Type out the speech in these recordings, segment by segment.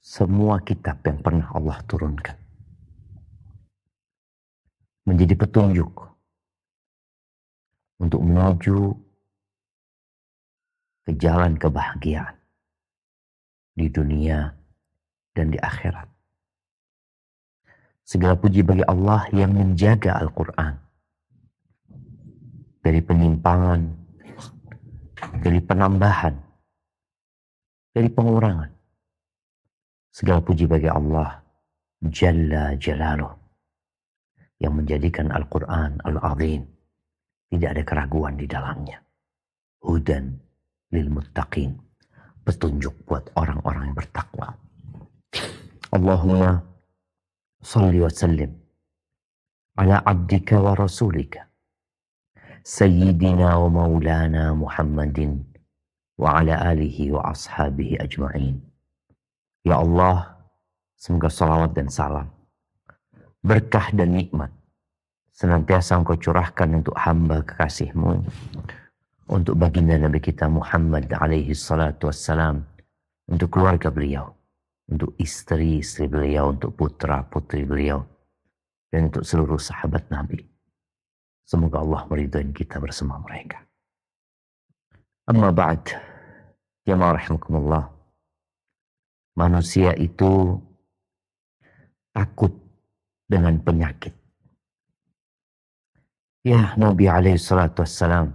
semua kitab yang pernah Allah turunkan menjadi petunjuk untuk menuju ke jalan kebahagiaan di dunia dan di akhirat. Segala puji bagi Allah yang menjaga Al-Quran dari penyimpangan, dari penambahan, dari pengurangan. Segala puji bagi Allah Jalla Jalaluh yang menjadikan Al-Quran Al-Azim tidak ada keraguan di dalamnya. Hudan lil muttaqin, petunjuk buat orang-orang yang bertakwa. Allahumma salli wa sallim ala abdika wa rasulika sayyidina wa maulana Muhammadin wa ala alihi wa ashabihi ajma'in. Ya Allah, semoga salawat dan salam, berkah dan nikmat senantiasa Engkau curahkan untuk hamba kekasih-Mu, untuk baginda Nabi kita Muhammad alaihi salatu wassalam, untuk keluarga beliau, untuk istri-istri beliau, untuk putra-putri beliau, dan untuk seluruh sahabat Nabi. Semoga Allah meridhai kita bersama mereka. Amma ba'd, jamaah rahimakumullah. Manusia itu takut dengan penyakit. Ya, Nabi alaihi salatu wassalam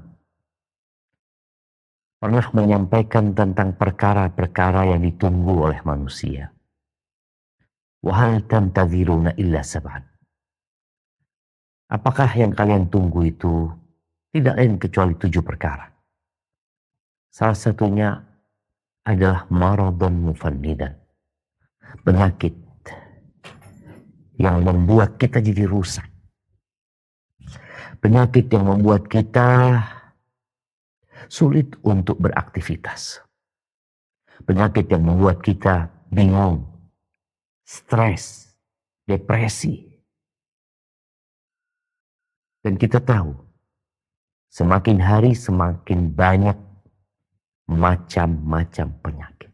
pernah menyampaikan tentang perkara-perkara yang ditunggu oleh manusia. Wa hal tantaziruna illa sab'an. Apakah yang kalian tunggu itu tidak lain kecuali 7 perkara. Salah satunya adalah maradun mufannidan. Penyakit yang membuat kita jadi rusak. Penyakit yang membuat kita sulit untuk beraktivitas. Penyakit yang membuat kita bingung, stres, depresi. Dan kita tahu, semakin hari semakin banyak macam-macam penyakit.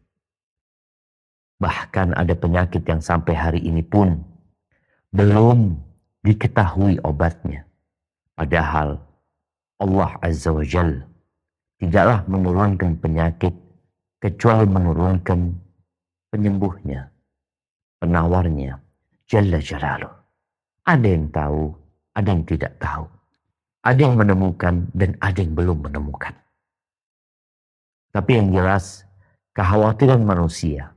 Bahkan ada penyakit yang sampai hari ini pun belum diketahui obatnya. Padahal Allah Azza wa Jalla tidaklah menurunkan penyakit kecuali menurunkan penyembuhnya, penawarnya, Jalla Jalaluh. Ada yang tahu, ada yang tidak tahu. Ada yang menemukan dan ada yang belum menemukan. Tapi yang jelas, kekhawatiran manusia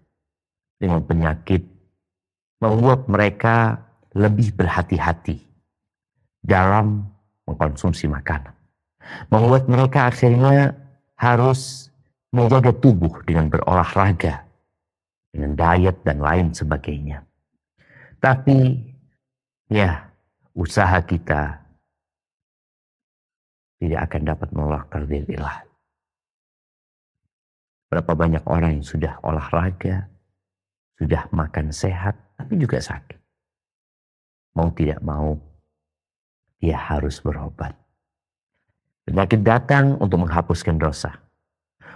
dengan penyakit membuat mereka lebih berhati-hati dalam mengkonsumsi makanan. Membuat mereka akhirnya harus menjaga tubuh dengan berolahraga, dengan diet dan lain sebagainya. Tapi ya, usaha kita tidak akan dapat menolak takdir ilahi. Berapa banyak orang yang sudah olahraga, sudah makan sehat, tapi juga sakit. Mau tidak mau, dia harus berobat. Penyakit datang untuk menghapuskan dosa,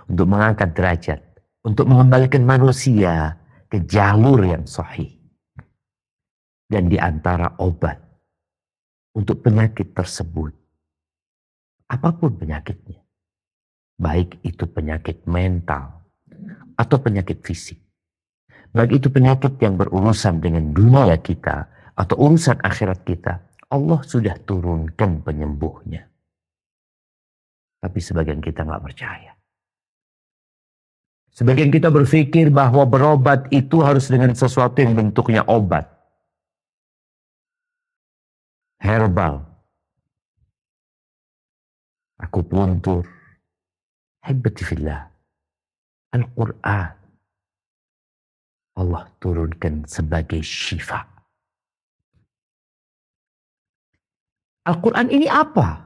untuk mengangkat derajat, untuk mengembalikan manusia ke jalur yang sahih. Dan di antara obat untuk penyakit tersebut, apapun penyakitnya, baik itu penyakit mental atau penyakit fisik, baik itu penyakit yang berurusan dengan dunia kita atau urusan akhirat kita, Allah sudah turunkan penyembuhnya. Tapi sebagian kita nggak percaya. Sebagian kita berpikir bahwa berobat itu harus dengan sesuatu yang bentuknya obat. Herbal. Akupuntur. Haibati fillah. Al-Quran Allah turunkan sebagai syifa. Al-Quran ini apa?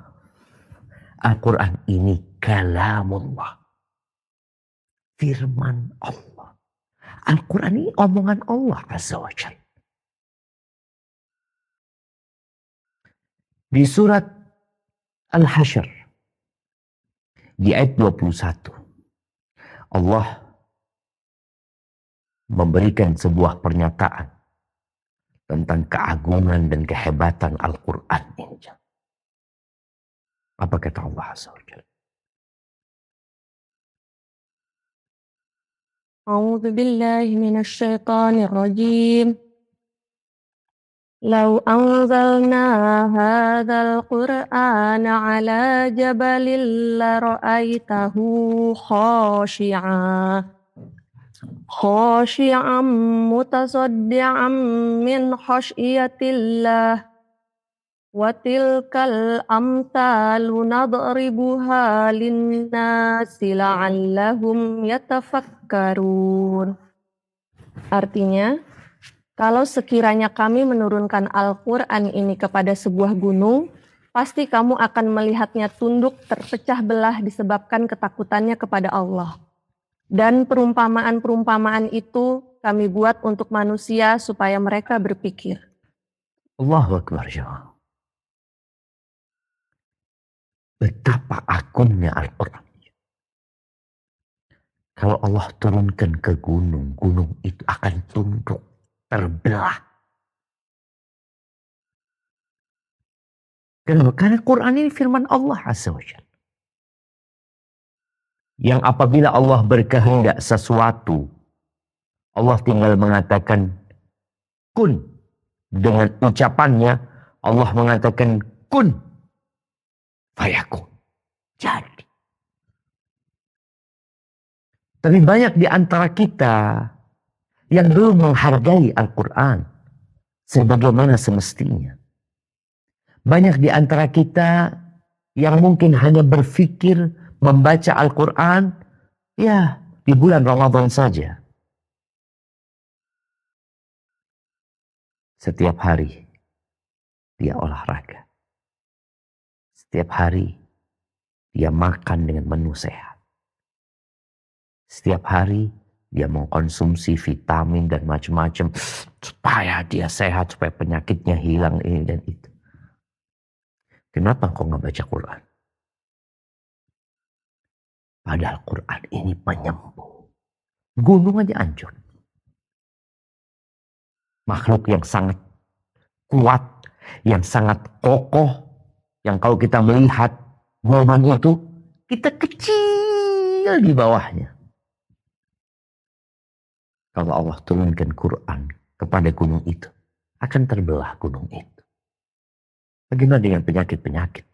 Al-Quran ini kalamullah. Firman Allah. Al-Quran ini omongan Allah Azza wa Jalla. Di surat Al-Hasyr, di ayat 21, Allah memberikan sebuah pernyataan tentang keagungan dan kehebatan Al-Quran ini. Apa kata Allah Azza wa Jalla? A'udzu billahi minasy syaithanir rajim. لو أنزلنا هذا القرآن على جبل لرأيته خاشعا متصدعا من خشية الله وتلك الأمثال نضربها للناس لعلهم يتفكرون. Artinya, kalau sekiranya kami menurunkan Al-Quran ini kepada sebuah gunung, pasti kamu akan melihatnya tunduk terpecah belah disebabkan ketakutannya kepada Allah. Dan perumpamaan-perumpamaan itu kami buat untuk manusia supaya mereka berpikir. Allahu Akbar, jemaah. Betapa agungnya Al-Quran. Kalau Allah turunkan ke gunung, gunung itu akan tunduk, terbelah. Kenapa? Karena Quran ini firman Allah Azza wa Jalla. Yang apabila Allah berkehendak sesuatu, Allah tinggal mengatakan kun. Dengan ucapannya, Allah mengatakan kun fayakun. Jadi. Tapi banyak di antara kita yang belum menghargai Al-Quran sebagaimana semestinya. Banyak di antara kita yang mungkin hanya berpikir membaca Al-Quran ya di bulan Ramadan saja. Setiap hari dia olahraga. Setiap hari dia makan dengan menu sehat. Setiap hari dia mengkonsumsi vitamin dan macam-macam supaya dia sehat, supaya penyakitnya hilang ini dan itu. Kenapa kau nggak baca Quran? Padahal Quran ini penyembuh. Gunung aja hancur. Makhluk yang sangat kuat, yang sangat kokoh, yang kalau kita melihat momen itu, kita kecil di bawahnya. Kalau Allah turunkan Quran kepada gunung itu, akan terbelah gunung itu. Bagaimana dengan penyakit-penyakit?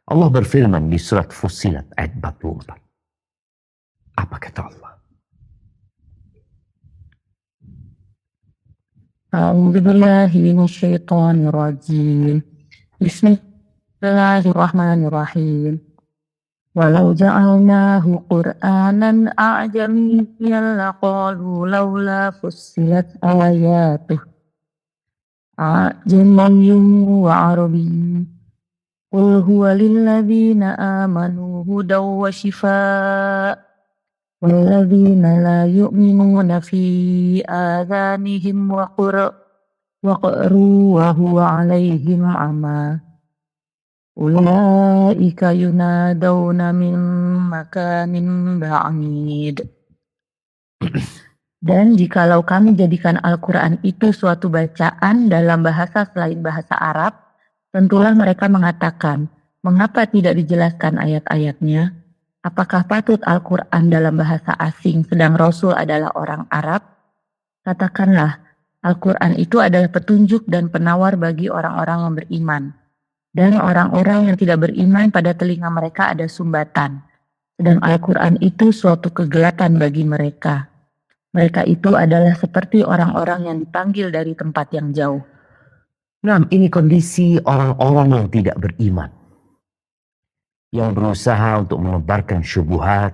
Allah berfirman di surat Fussilat ayat 44. Apa kata Allah? A'udzu billahi minasy syaithanir rajim. Bismillahirrahmanirrahim. Walau ja'alnahu Qur'anan a'jamiyyan laqalu laula fussilat ayatuh a'jamiyyun wa arabiyyun. Qul huwa lilladzina amanu hudaw wa shifaa' walladzina la yu'minuna fi adhanihim waqru wa huwa 'alaihim 'ama. Ulaika yunadawna min makanin ba'id. Dan jikalau kami jadikan Al-Quran itu suatu bacaan dalam bahasa selain bahasa Arab, tentulah mereka mengatakan, mengapa tidak dijelaskan ayat-ayatnya? Apakah patut Al-Quran dalam bahasa asing sedang Rasul adalah orang Arab? Katakanlah, Al-Quran itu adalah petunjuk dan penawar bagi orang-orang yang beriman. Dan orang-orang yang tidak beriman pada telinga mereka ada sumbatan. Sedang Al-Quran itu suatu kegelapan bagi mereka. Mereka itu adalah seperti orang-orang yang dipanggil dari tempat yang jauh. Nah, ini kondisi orang-orang yang tidak beriman. Yang berusaha untuk menebarkan syubhat.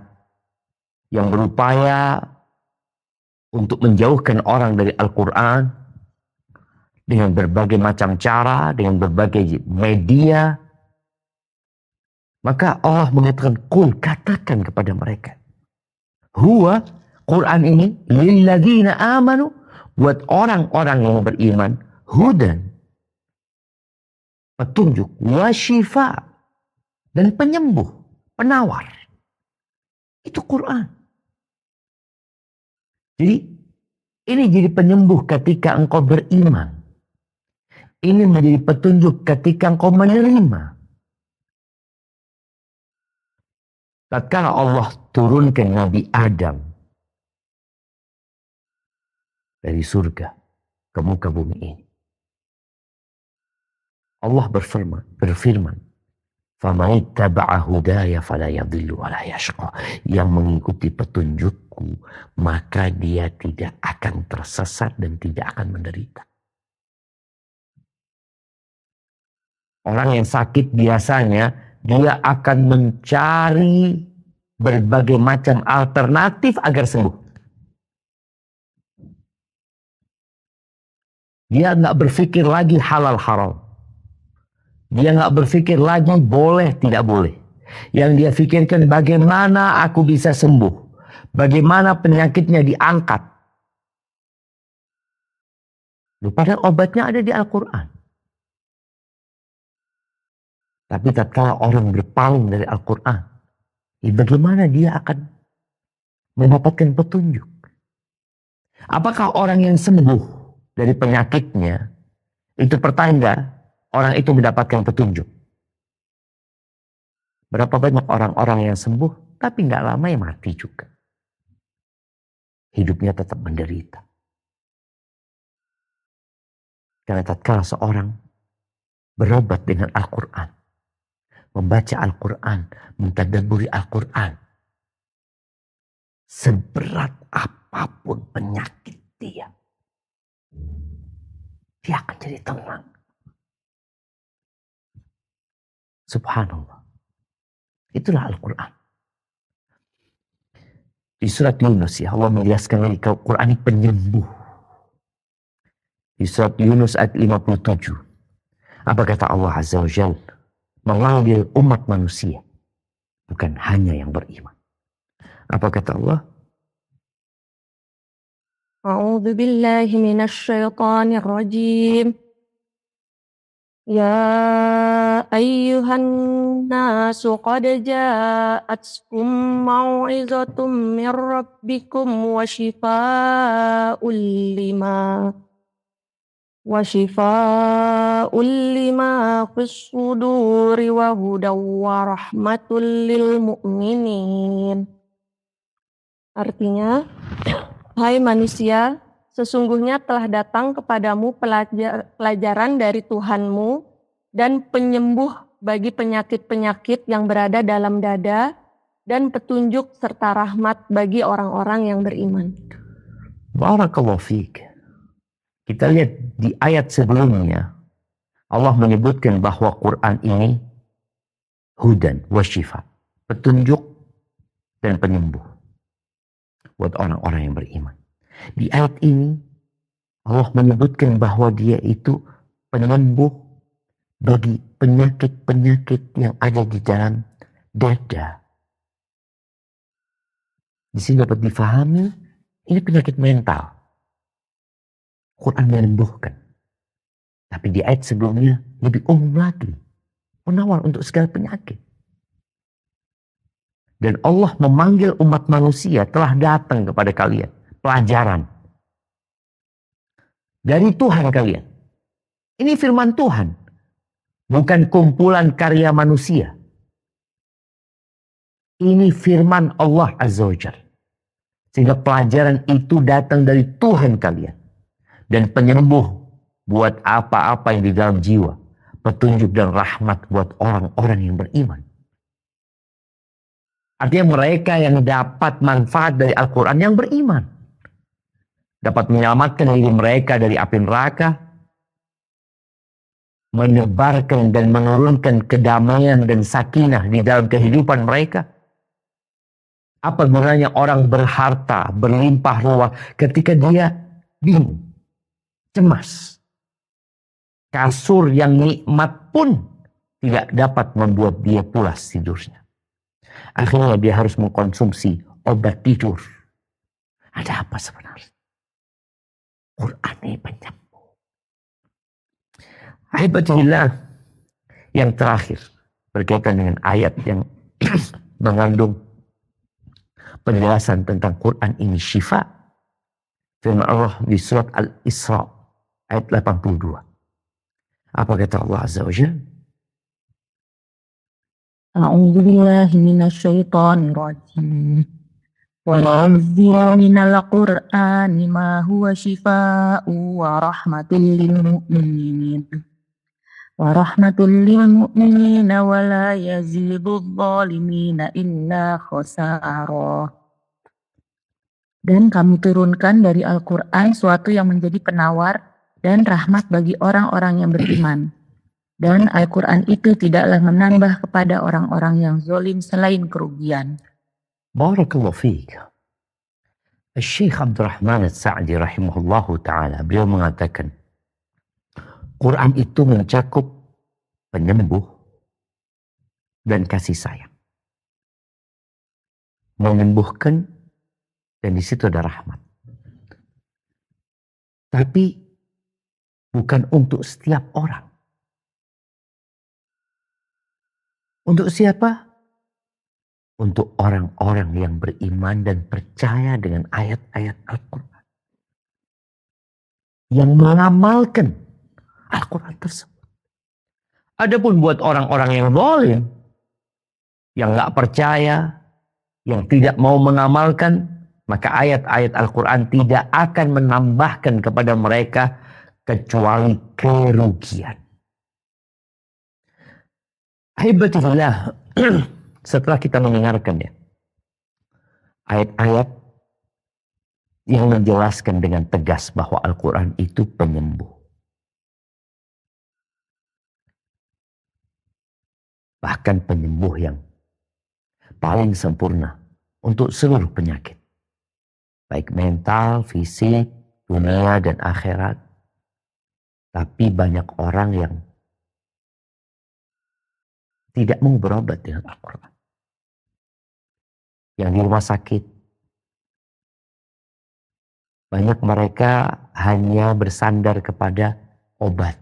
Yang berupaya untuk menjauhkan orang dari Al-Quran. Dengan berbagai macam cara, dengan berbagai media. Maka Allah mengatakan, Qul, katakan kepada mereka. Huwa, Quran ini, lilladzina amanu, buat orang-orang yang beriman, hudan, petunjuk, wa syifa, dan penyembuh, penawar. Itu Quran. Jadi ini jadi penyembuh ketika engkau beriman. Ini menjadi petunjuk ketika engkau menerima. Tatkala Allah turunkan Nabi Adam dari surga ke muka bumi ini, Allah berfirman, "Faman ittaba'a hudaya fala yadhillu wa la yashqa." Yang mengikuti petunjukku, maka dia tidak akan tersesat dan tidak akan menderita. Orang yang sakit biasanya dia akan mencari berbagai macam alternatif agar sembuh. Dia nggak berpikir lagi halal haram. Dia nggak berpikir lagi boleh tidak boleh. Yang dia pikirkan bagaimana aku bisa sembuh. Bagaimana penyakitnya diangkat. Padahal obatnya ada di Al-Quran. Tapi tatkala orang berpaling dari Al-Quran, bagaimana dia akan mendapatkan petunjuk? Apakah orang yang sembuh dari penyakitnya itu pertanda orang itu mendapatkan petunjuk? Berapa banyak orang-orang yang sembuh tapi nggak lama ya mati juga. Hidupnya tetap menderita. Karena tatkala seorang berobat dengan Al-Quran, membaca Al-Quran, mentadabburi Al-Quran, seberat apapun penyakit dia akan jadi tenang. Subhanallah. Itulah Al-Quran. Di surat Yunus ya Allah menjelaskan lagi Al-Quran ini penyembuh. Di surat Yunus ayat 57. Apa kata Allah Azza wa Jalla? Mengambil umat manusia. Bukan hanya yang beriman. Apa kata Allah? A'udzu billahi minasy syaithanir rajim. Ya ayyuhan nasu qad ja'atkum mau'izatum mir rabbikum wa shifaa'ul lima fis suduri wa hudaw wa rahmatul lil mu'minin. Artinya, hai manusia, sesungguhnya telah datang kepadamu pelajaran dari Tuhanmu dan penyembuh bagi penyakit-penyakit yang berada dalam dada dan petunjuk serta rahmat bagi orang-orang yang beriman. Barakallahu fiik. Kita lihat di ayat sebelumnya, Allah menyebutkan bahwa Quran ini hudan wa syifa, petunjuk dan penyembuh buat orang-orang yang beriman. Di ayat ini Allah menyebutkan bahwa dia itu penyembuh bagi penyakit-penyakit yang ada di dalam dada. Di sini dapat difahami ini penyakit mental. Quran menyembuhkan. Tapi di ayat sebelumnya lebih umum lagi. Penawar untuk segala penyakit. Dan Allah memanggil umat manusia telah datang kepada kalian. Pelajaran. Dari Tuhan kalian. Ini firman Tuhan. Bukan kumpulan karya manusia. Ini firman Allah Azza wa Jalla. Sehingga pelajaran itu datang dari Tuhan kalian. Dan penyembuh buat apa-apa yang di dalam jiwa. Petunjuk dan rahmat buat orang-orang yang beriman. Artinya mereka yang dapat manfaat dari Al-Quran yang beriman. Dapat menyelamatkan diri mereka dari api neraka. Menyebarkan dan menurunkan kedamaian dan sakinah di dalam kehidupan mereka. Apa gunanya orang berharta, berlimpah ruah ketika dia bingung, cemas. Kasur yang nikmat pun tidak dapat membuat dia pulas tidurnya. Akhirnya dia harus mengkonsumsi obat tidur. Ada apa sebenarnya? Quran ini penyembuh. Alhamdulillah. Yang terakhir berkaitan dengan ayat yang mengandung penjelasan tentang Quran ini syifa. firman Allah di surat Al-Isra ayat 82. Apa kata Allah Azza wa Jalla? A'udzu billahi minasyaitonir rajim. Wa nunzilu minal qur'ani ma huwa shifaa'un wa rahmatul lil mu'minin. Wa rahmatul lil mu'minina wa la yazidudz zalimina illa khasara. Dan kami turunkan dari Al-Quran suatu yang menjadi penawar dan rahmat bagi orang-orang yang beriman. Dan Al-Quran itu tidaklah menambah kepada orang-orang yang zalim selain kerugian. Barakallahu fiik. Syekh Abdul Rahman As-Sa'di rahimahullahu ta'ala, beliau mengatakan, Quran itu mencakup penyembuh dan kasih sayang. Menyembuhkan dan di situ ada rahmat. Tapi bukan untuk setiap orang. Untuk siapa? Untuk orang-orang yang beriman dan percaya dengan ayat-ayat Al-Quran. Yang mengamalkan Al-Quran tersebut. Adapun buat orang-orang yang zalim, yang gak percaya, yang tidak mau mengamalkan, maka ayat-ayat Al-Quran tidak akan menambahkan kepada mereka kecuali kerugian. Hibatillah, setelah kita mendengarkan ya ayat-ayat yang menjelaskan dengan tegas bahwa Al-Quran itu penyembuh. Bahkan penyembuh yang paling sempurna untuk seluruh penyakit. Baik mental, fisik, dunia dan akhirat. Tapi banyak orang yang tidak mau berobat dengan Al-Quran. Yang di rumah sakit. Banyak mereka hanya bersandar kepada obat.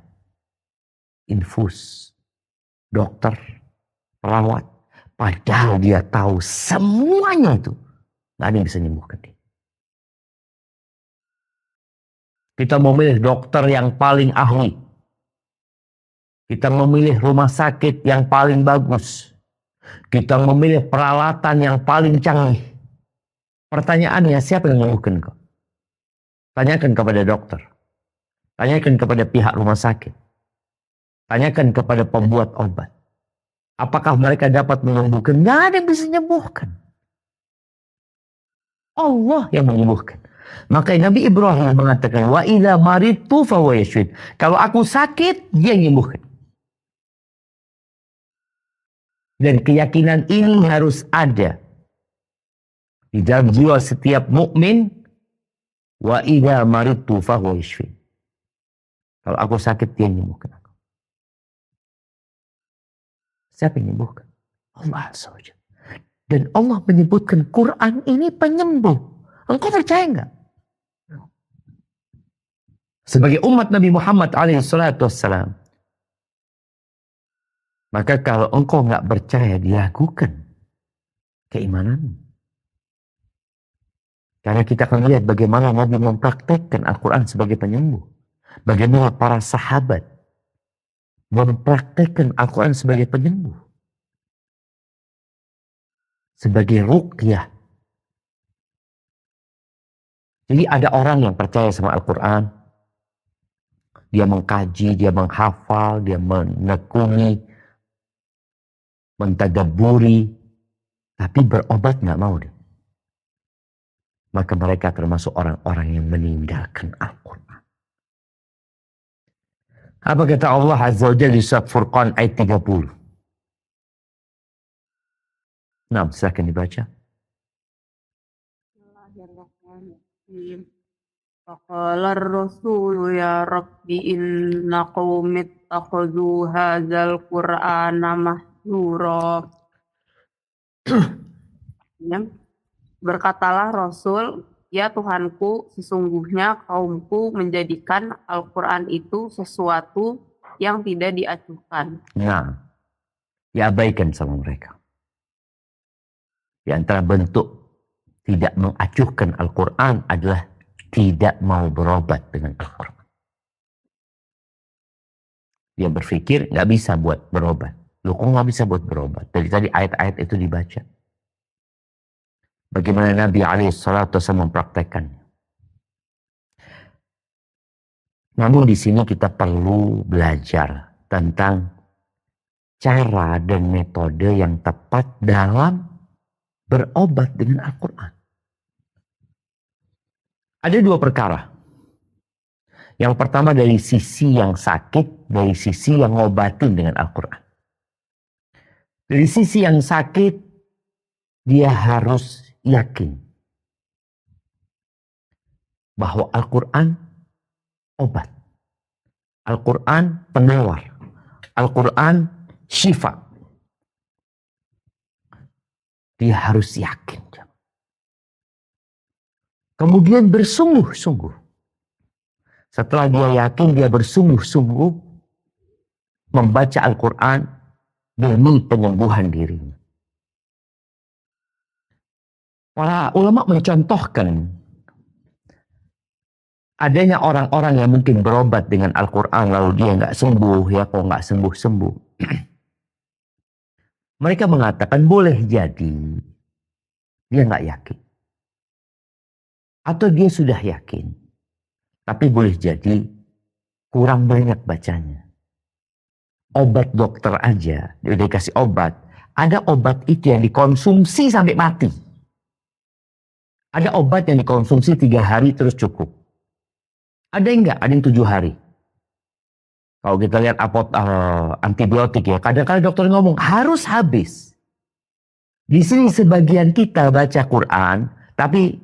Infus. Dokter. Perawat. Padahal dia tahu semuanya itu. Gak ada yang bisa menyembuhkan dia. Kita memilih dokter yang paling ahli. Kita memilih rumah sakit yang paling bagus. Kita memilih peralatan yang paling canggih. Pertanyaannya, siapa yang menyembuhkan kau? Tanyakan kepada dokter. Tanyakan kepada pihak rumah sakit. Tanyakan kepada pembuat obat. Apakah mereka dapat menyembuhkan? Nggak ada yang bisa menyembuhkan. Allah yang menyembuhkan. Maka Nabi Ibrahim mengatakan, wa idza maridtu fahuwa yashfin. Kalau aku sakit, dia yang menyembuhkan. Dan keyakinan ini harus ada di dalam jiwa setiap mukmin. Wa idza maridtu fahuwa yashfin. Kalau aku sakit, dia yang menyembuhkan aku. Siapa yang menyembuhkan? Allah saja. Dan Allah menyebutkan Quran ini penyembuh. Engkau percaya enggak? Sebagai umat Nabi Muhammad SAW, maka kalau engkau enggak percaya, diragukan keimananmu. Karena kita akan lihat bagaimana Nabi mempraktekkan Al-Quran sebagai penyembuh. Bagaimana para sahabat mempraktekkan Al-Quran sebagai penyembuh. Sebagai ruqyah. Jadi ada orang yang percaya sama Al-Quran. Dia mengkaji, dia menghafal, dia menekuni, mentadabburi. Tapi berobat nggak mau dia. Maka mereka termasuk orang-orang yang meninggalkan Al-Quran. Apa kata Allah Azza wa Jalla di surat Furqan ayat 30? Nah, silakan dibaca. Bismillahirrahmanirrahim. Faqala ar-rasulu ya rabbi inna qaumi ittakhadhu hadzal qur'ana mahjura. Berkatalah Rasul, ya Tuhanku, sesungguhnya kaumku menjadikan Al-Quran itu sesuatu yang tidak diacuhkan. Nah, diabaikan sama mereka. Di antara bentuk tidak mengacuhkan Al-Quran adalah tidak mau berobat dengan Al-Quran. Dia berpikir nggak bisa buat berobat. Loh kok nggak bisa buat berobat? Dari tadi ayat-ayat itu dibaca. Bagaimana Nabi SAW mempraktekkannya. Namun di sini kita perlu belajar tentang cara dan metode yang tepat dalam berobat dengan Al-Quran. Ada dua perkara. Yang pertama dari sisi yang sakit, dari sisi yang ngobatin dengan Al-Quran. Dari sisi yang sakit, dia harus yakin bahwa Al-Quran obat. Al-Quran penawar. Al-Quran syifa. Dia harus yakin. Kemudian bersungguh-sungguh. Setelah dia yakin, dia bersungguh-sungguh membaca Al-Quran demi penyembuhan dirinya. Para ulama mencontohkan adanya orang-orang yang mungkin berobat dengan Al-Quran lalu dia nggak sembuh, ya kok nggak sembuh-sembuh. Mereka mengatakan boleh jadi dia nggak yakin. Atau dia sudah yakin. Tapi boleh jadi kurang banyak bacanya. Obat dokter aja, dia dikasih obat. Ada obat itu yang dikonsumsi sampai mati. Ada obat yang dikonsumsi 3 hari terus cukup. Ada yang enggak? Ada yang 7 hari. Kalau kita lihat antibiotik ya, kadang-kadang dokter ngomong harus habis. Di sini sebagian kita baca Quran, tapi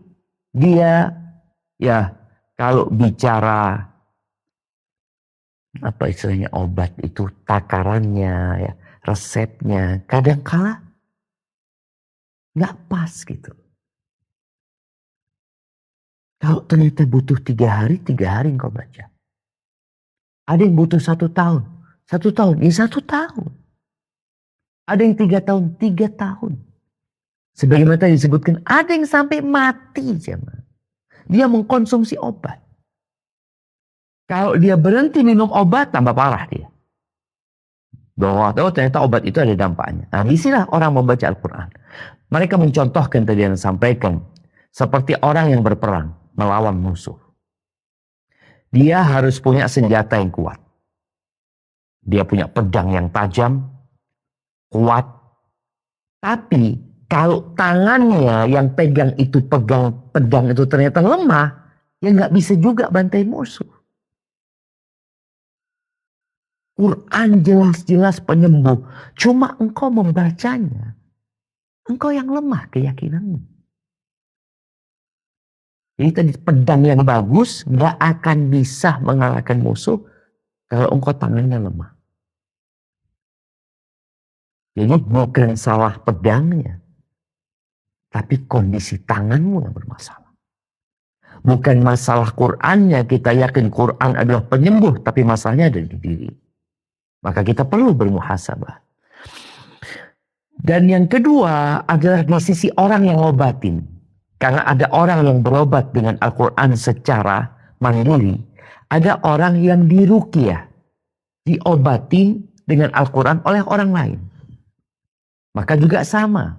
dia ya kalau bicara apa istilahnya obat itu takarannya ya, resepnya kadang-kala nggak pas gitu. Kalau ternyata butuh 3 hari engkau baca. Ada yang butuh 1 tahun, 1 tahun, ini 1 tahun. Ada yang 3 tahun, 3 tahun. Sebagaimana tadi disebutkan, ada yang sampai mati jemaah. Dia mengkonsumsi obat. Kalau dia berhenti minum obat, tambah parah dia. Bahwa ternyata obat itu ada dampaknya. Nah, disinilah orang membaca Al-Quran. Mereka mencontohkan tadi yang disampaikan. Seperti orang yang berperang, melawan musuh. Dia harus punya senjata yang kuat. Dia punya pedang yang tajam, kuat. Tapi kalau tangannya yang pegang pedang itu ternyata lemah, ya nggak bisa juga bantai musuh. Quran jelas-jelas penyembuh. Cuma engkau membacanya, engkau yang lemah keyakinanmu. Jadi tadi pedang yang bagus nggak akan bisa mengalahkan musuh kalau engkau tangannya lemah. Jadi bukan salah pedangnya, tapi kondisi tanganmu yang bermasalah. Bukan masalah Qur'annya, kita yakin Qur'an adalah penyembuh, tapi masalahnya ada di diri. Maka kita perlu bermuhasabah. Dan yang kedua adalah di sisi orang yang ngobatin. Karena ada orang yang berobat dengan Al-Quran secara mandiri. Ada orang yang diruqyah, diobatin dengan Al-Quran oleh orang lain. Maka juga sama.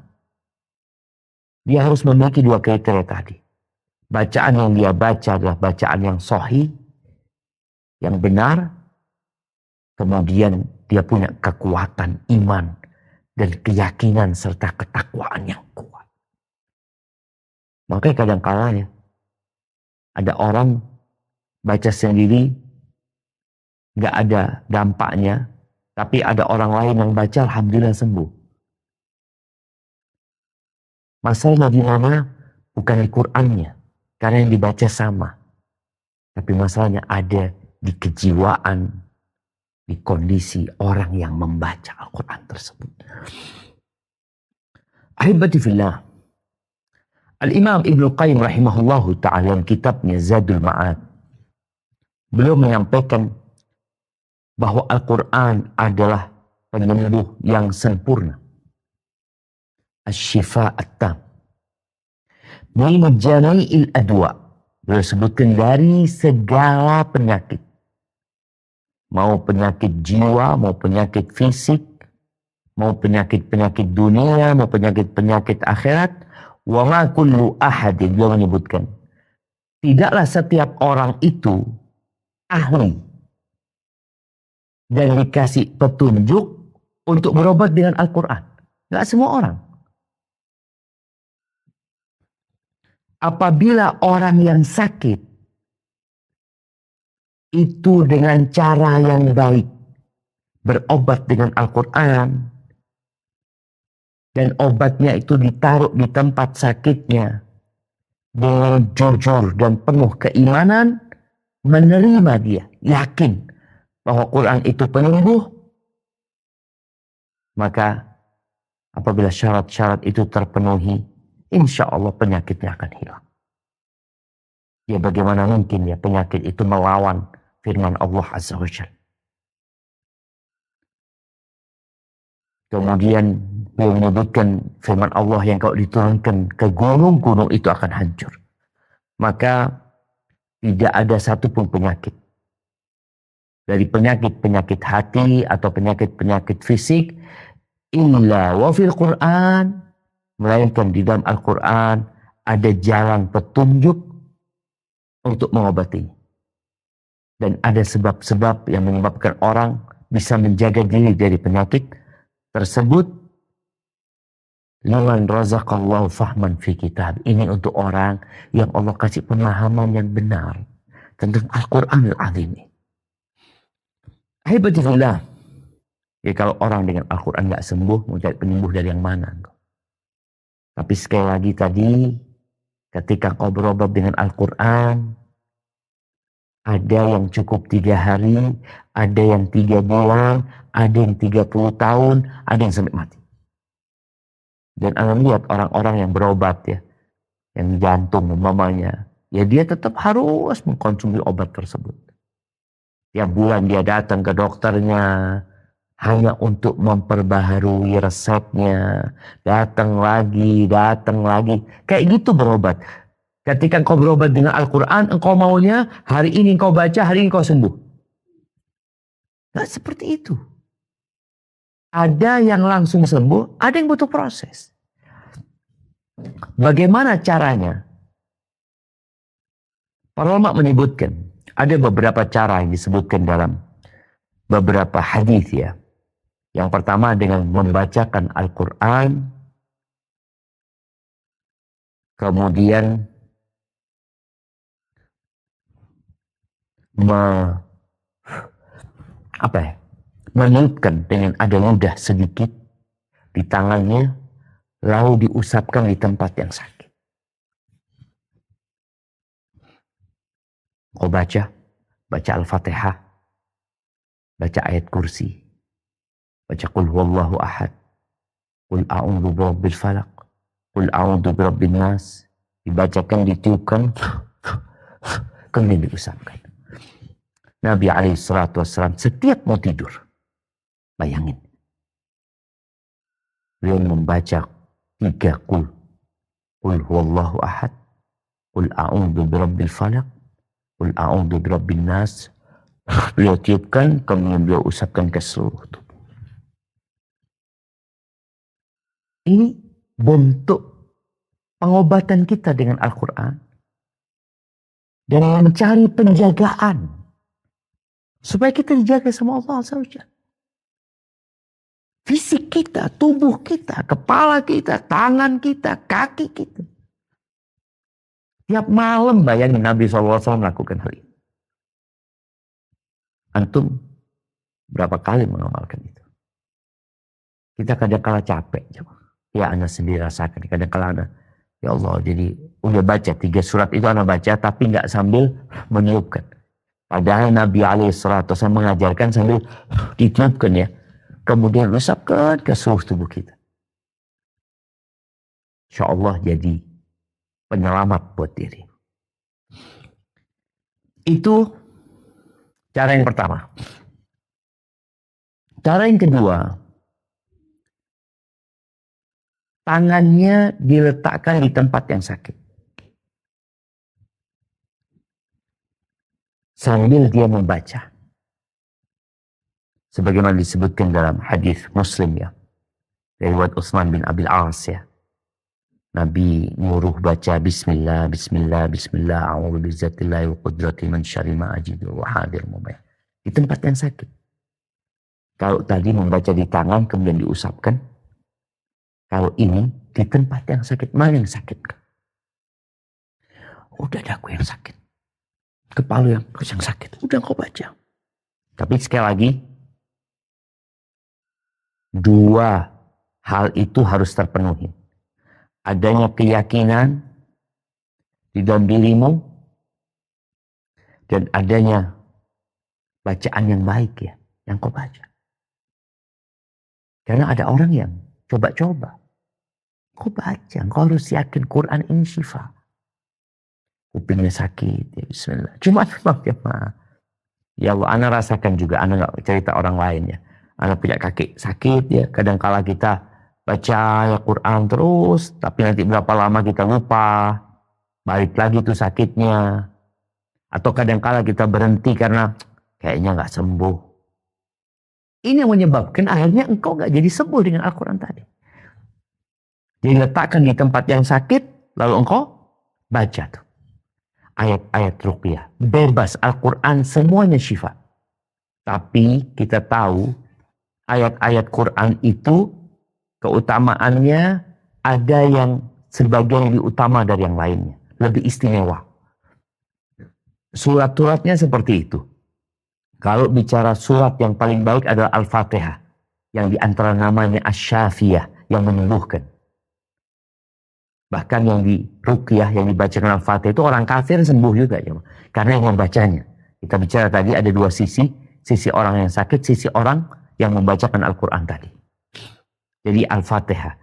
Dia harus memiliki 2 kriteria tadi. Bacaan yang dia baca adalah bacaan yang sahih, yang benar. Kemudian dia punya kekuatan iman dan keyakinan serta ketakwaan yang kuat. Makanya kadang-kala ya, ada orang baca sendiri, nggak ada dampaknya, tapi ada orang lain yang baca, alhamdulillah sembuh. Masalahnya di mana? Bukan di Qur'annya, karena yang dibaca sama. Tapi masalahnya ada di kejiwaan, di kondisi orang yang membaca Al-Quran tersebut. Ahibati fillah. Al-Imam Ibnu Qayyim rahimahullahu ta'ala dalam kitabnya Zadul Ma'ad. Beliau menyampaikan bahwa Al-Quran adalah penyembuh yang sempurna. Asy-syifa at-tam. Min jami'il adwa. Beliau sebutkan dari segala penyakit. Mau penyakit jiwa, mau penyakit fisik, mau penyakit-penyakit dunia, mau penyakit-penyakit akhirat. Wa ma kullu ahadin, beliau menyebutkan. Tidaklah setiap orang itu ahli dan dikasih petunjuk untuk berobat dengan Al-Quran. Nggak semua orang. Apabila orang yang sakit itu dengan cara yang baik berobat dengan Al-Quran dan obatnya itu ditaruh di tempat sakitnya dengan jujur dan penuh keimanan, menerima dia, yakin bahwa Quran itu penyembuh, maka apabila syarat-syarat itu terpenuhi, insya Allah penyakitnya akan hilang. Ya bagaimana mungkin ya penyakit itu melawan firman Allah Azza wa Jalla. Kemudian beliau menyebutkan firman Allah yang kalau diturunkan ke gunung, gunung itu akan hancur. Maka tidak ada satupun penyakit. Dari penyakit-penyakit hati atau penyakit-penyakit fisik, illa wa fil Quran, melainkan di dalam Al-Quran ada jalan petunjuk untuk mengobatinya. Dan ada sebab-sebab yang menyebabkan orang bisa menjaga diri dari penyakit tersebut. Liman razaqallahu fahman fi kitab. Ini untuk orang yang Allah kasih pemahaman yang benar tentang Al-Quran Al-Azim. Hebatullah. Ya kalau orang dengan Al-Quran gak sembuh, mau cari penyembuh dari yang mana? Tapi sekali lagi tadi, ketika kau berobat dengan Al-Quran, ada yang cukup 3 hari, ada yang 3 bulan, ada yang 30 tahun, ada yang sampai mati. Dan Anda lihat orang-orang yang berobat ya, yang jantung umpamanya, ya dia tetap harus mengkonsumsi obat tersebut. Tiap bulan dia datang ke dokternya hanya untuk memperbaharui resepnya, datang lagi. Kayak gitu berobat. Ketika engkau berobat dengan Al-Quran, engkau maunya hari ini engkau baca, hari ini engkau sembuh. Nggak seperti itu. Ada yang langsung sembuh, ada yang butuh proses. Bagaimana caranya? Para ulama menyebutkan, ada beberapa cara yang disebutkan dalam beberapa hadis ya. Yang pertama dengan membacakan Al-Quran, kemudian meniupkan dengan ada ludah sedikit di tangannya, lalu diusapkan di tempat yang sakit. Kau baca Al-Fatihah, baca ayat kursi, baca Qul huwallahu ahad, Qul a'udzu birabbil falaq, Qul a'udzu birabbin nas, dibacakan, ditiupkan, kemudian diusapkan. Nabi SAW setiap mau tidur, bayangin, beliau membaca 3 Qul huwallahu ahad, Qul a'udzu birabbil falaq, Qul a'udzu birabbin nas. Beliau tiupkan, kemudian beliau usapkan ke seluruh tubuh. Ini bentuk pengobatan kita dengan Al-Quran dan mencari penjagaan supaya kita dijaga sama Allah SWT. Fisik kita, tubuh kita, kepala kita, tangan kita, kaki kita. Tiap malam bayangin Nabi SAW melakukan hal ini. Antum berapa kali mengamalkan itu? Kita kadang-kala capek. Ya Anda sendiri rasakan. Kadang-kala ya Allah, jadi udah baca 3 surat itu Anda baca tapi nggak sambil meniupkan. Padahal Nabi SAW mengajarkan sambil ditiupkan ya. Kemudian usapkan ke seluruh tubuh kita. Insya Allah jadi penyelamat buat diri. Itu cara yang pertama. Cara yang kedua, tangannya diletakkan di tempat yang sakit. sambil dia membaca. Sebagaimana disebutkan dalam hadis Muslim ya, riwayat Utsman bin Abil As ya. Nabi nyuruh baca bismillah, bismillah, bismillah, a'udzu bizzatillahi wa qudrati man syarri ma ajidu wa hadir mubayyin. Di tempat yang sakit. Kalau tadi membaca di tangan kemudian diusapkan, kalau ini di tempat yang sakit, mana yang sakit? Udah dadaku yang sakit, kepala yang sakit, udah kau baca. Tapi sekali lagi, dua hal itu harus terpenuhi. Adanya keyakinan di dalam dirimu dan adanya bacaan yang baik ya, yang kau baca. Karena ada orang yang coba-coba. Kau baca, kau harus yakin Quran ini syifa. Kupingnya sakit, ya bismillah. Cuma memang jemaah. Ya Allah, ana rasakan juga, ana gak cerita orang lain ya. Ana punya kaki sakit ya, kadang-kala kita baca ya Quran terus, tapi nanti berapa lama kita lupa, balik lagi tuh sakitnya. Atau kadang-kala kita berhenti karena kayaknya gak sembuh. Ini yang menyebabkan akhirnya engkau gak jadi sembuh dengan Al-Quran tadi. Diletakkan di tempat yang sakit, lalu engkau baca tuh. Ayat-ayat ruqyah. Bebas, Al-Quran semuanya syifa. Tapi kita tahu ayat-ayat Quran itu keutamaannya ada yang sebagian lebih utama dari yang lainnya. Lebih istimewa. Surat-suratnya seperti itu. Kalau bicara surat yang paling baik adalah Al-Fatihah. Yang diantara namanya Asy-Syafiyah, yang menyembuhkan. Bahkan yang di ruqyah, yang dibacakan Al-Fatihah itu orang kafir sembuh juga. Ya. Karena yang membacanya. Kita bicara tadi ada dua sisi. Sisi orang yang sakit, sisi orang yang membacakan Al-Quran tadi. Jadi Al-Fatihah.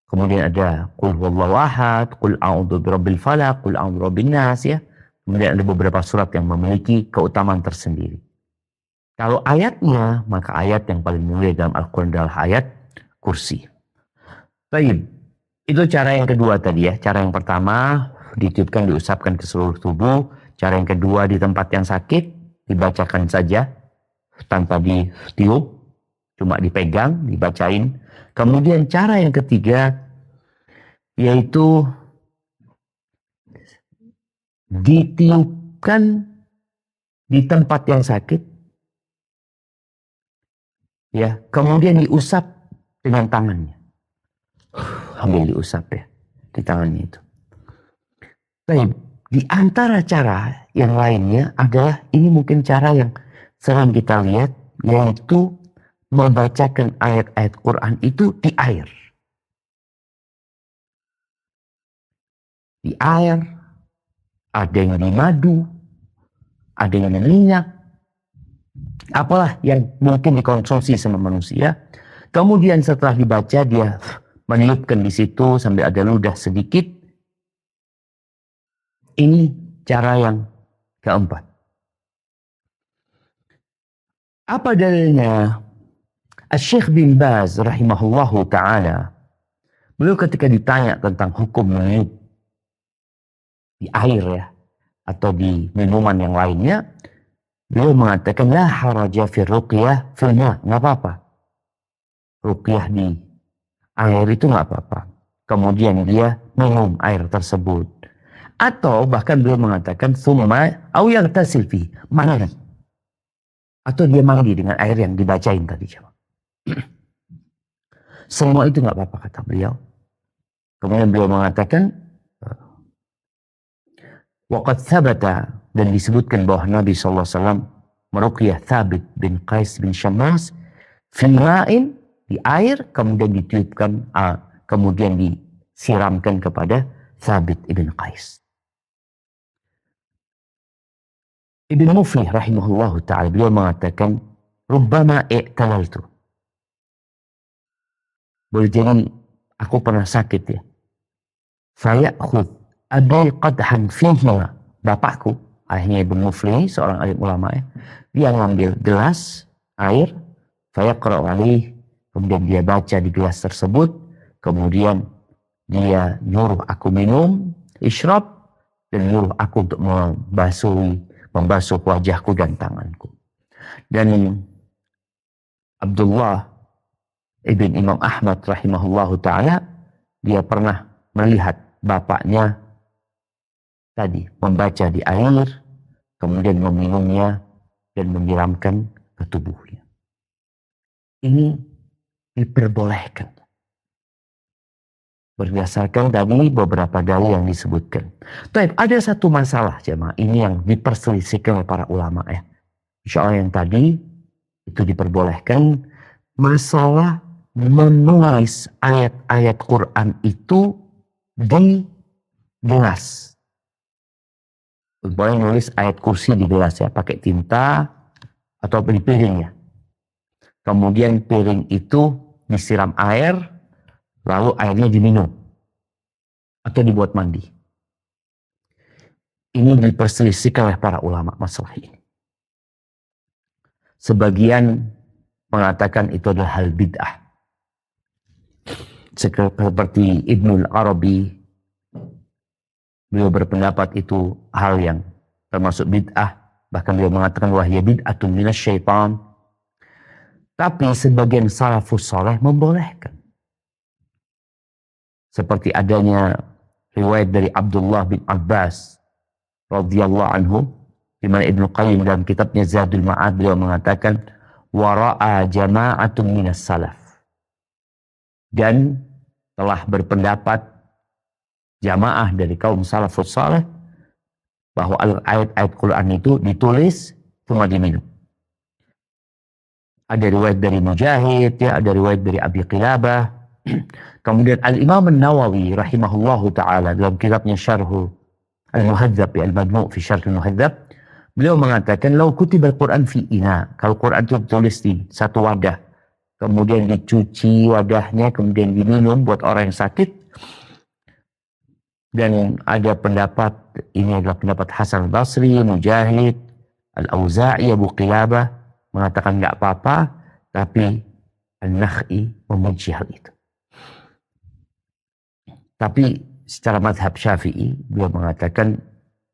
Kemudian ada Qul huwallahu ahad, Qul a'udzu birabbil falaq, Qul a'udzu birabbin nas ya. Kemudian ada beberapa surat yang memiliki keutamaan tersendiri. Kalau ayatnya, maka ayat yang paling mulia dalam Al-Quran adalah ayat kursi. Baik. Itu cara yang kedua tadi ya. Cara yang pertama ditiupkan, diusapkan ke seluruh tubuh. Cara yang kedua di tempat yang sakit dibacakan saja tanpa ditiup, cuma dipegang, dibacain. Kemudian cara yang ketiga yaitu ditiupkan di tempat yang sakit. Ya, kemudian diusap dengan tangannya. Ambil diusap ya di tangannya itu. Baik, di antara cara yang lainnya adalah ini mungkin cara yang sering kita lihat, yaitu membacakan ayat-ayat Quran itu di air. Di air, ada yang di madu, ada yang di minyak, apalah yang mungkin dikonsumsi sama manusia. Kemudian setelah dibaca dia meniupkan di situ sampai ada ludah sedikit. Ini cara yang keempat. Apa dalilnya? Syekh bin Baz rahimahullahu ta'ala, beliau ketika ditanya tentang hukum meniup di air ya, atau di minuman yang lainnya, beliau mengatakan la haraja fi ruqyah fil ma', nggak apa-apa. Ruqyah di air itu nggak apa-apa. Kemudian dia minum air tersebut. Atau bahkan beliau mengatakan summa au yaghtasil fi, mana? Atau dia mandi dengan air yang dibacain tadi. Semua itu nggak apa-apa kata beliau. Kemudian beliau mengatakan waqad thabata, dan disebutkan bahwa Nabi SAW meruqyah Thabit bin Qais bin Syammas fi ma'in, di air, kemudian ditiupkan, kemudian disiramkan kepada Thabit ibn Qais. Ibn Muflih rahimahullahu ta'ala beliau mengatakan rubbama i'talaltu, boleh jadi aku pernah sakit ya, fayakhud abi qadhan fihi, bapakku, ayahnya Ibn Muflih seorang alim ulama ya, dia ngambil gelas air, fayaqra alaihi, kemudian dia baca di gelas tersebut, kemudian dia nyuruh aku minum, isyrab, dan nyuruh aku untuk membasuhi membasuh wajahku dan tanganku. Dan Abdullah ibn Imam Ahmad rahimahullahu ta'ala, dia pernah melihat bapaknya tadi membaca di air, kemudian meminumnya dan menyiramkan ke tubuhnya. Ini diperbolehkan berdasarkan dari beberapa dalil yang disebutkan. Tapi ada satu masalah jemaah, ini yang diperselisihkan oleh para ulama ya. Insya Allah yang tadi itu diperbolehkan, masalah menulis ayat-ayat Quran itu di gelas. Boleh nulis ayat kursi di gelas ya, pakai tinta atau di piring ya. Kemudian piring itu disiram air, lalu airnya diminum atau dibuat mandi. Ini diperselisihkan oleh para ulama masalah ini. Sebagian mengatakan itu adalah hal bid'ah. Seperti Ibnul Arabi, beliau berpendapat itu hal yang termasuk bid'ah. Bahkan beliau mengatakan wahya bid'atun minasyaitan. Tapi sebagian salafus saleh membolehkan. Seperti adanya riwayat dari Abdullah bin Abbas radhiyallahu anhu, di mana Ibnu Qayyim dalam kitabnya Zadul Ma'ad beliau mengatakan wara'a jama'atun minas salaf, dan telah berpendapat jamaah dari kaum salafus saleh bahwa ayat-ayat Quran itu ditulis cuma diminum. Ada riwayat dari Mujahid, ya, ada riwayat dari Abi Qilabah. Kemudian Al-Imam An-Nawawi rahimahullahu ta'ala dalam kitabnya Syarh Al-Muhadzab, Al-Majmu' fi Syarh Al-Muhadzab, beliau mengatakan lau kutiba Al-Quran fi ina, kalau Quran itu ditulis di satu wadah, kemudian dicuci wadahnya, kemudian diminum buat orang yang sakit. Dan ada pendapat, ini adalah pendapat Hasan Al-Basri, Mujahid, Al-Auza'i, Abu Qilabah, mengatakan nggak apa-apa, tapi An-Nakh'i membenci hal itu. Tapi secara mazhab Syafi'i, beliau mengatakan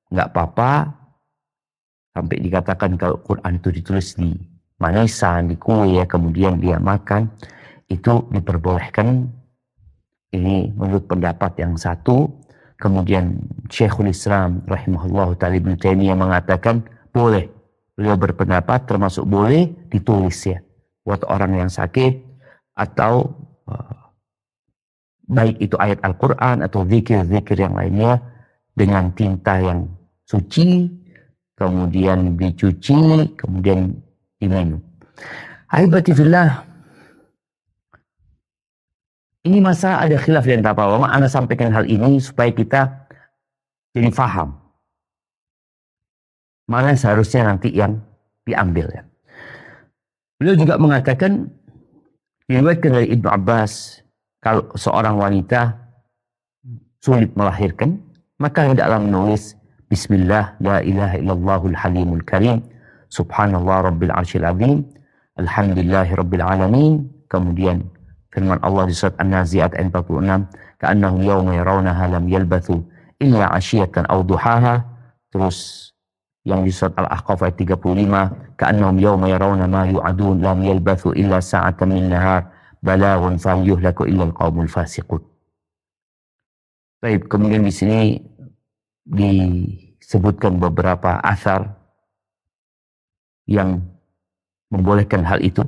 nggak apa-apa, sampai dikatakan kalau Quran itu ditulis di manisan, di kue ya, kemudian dia makan, itu diperbolehkan. Ini menurut pendapat yang satu. Kemudian Syekhul Islam rahimahullah ta'ala Ibnu Taimiyah mengatakan boleh. Beliau berpendapat termasuk boleh ditulis ya, buat orang yang sakit atau baik itu ayat Al-Quran atau zikir-zikir yang lainnya dengan tinta yang suci, kemudian dicuci, kemudian diminum. Ahibati fillah, ini masa ada khilaf di antara para ulama. Anda sampaikan hal ini supaya kita jadi faham mana seharusnya nanti yang diambil ya. Beliau juga mengatakan, diriwayatkan dari Ibnu Abbas, kalau seorang wanita sulit melahirkan, maka hendaklah menulis Bismillah, la ilaha illallahul halimul karim, subhanallah rabbil arsyil azim, alhamdulillahi rabbil alamin. Kemudian firman Allah di surat An-Nazi'at ayat 46, ka'annahum yawma yarawnaha lam yalbathu illa 'ashiyatan aw duhaha. Terus yang di surat Al-Ahqaf ayat 35, ka'annahum yawma yarawna ma yu'adun lam yalbathu illa sa'atan min nahar balaghun fa yuhlaku illa al-qaumul fasiqun. Baik, kemudian di sini disebutkan beberapa asar yang membolehkan hal itu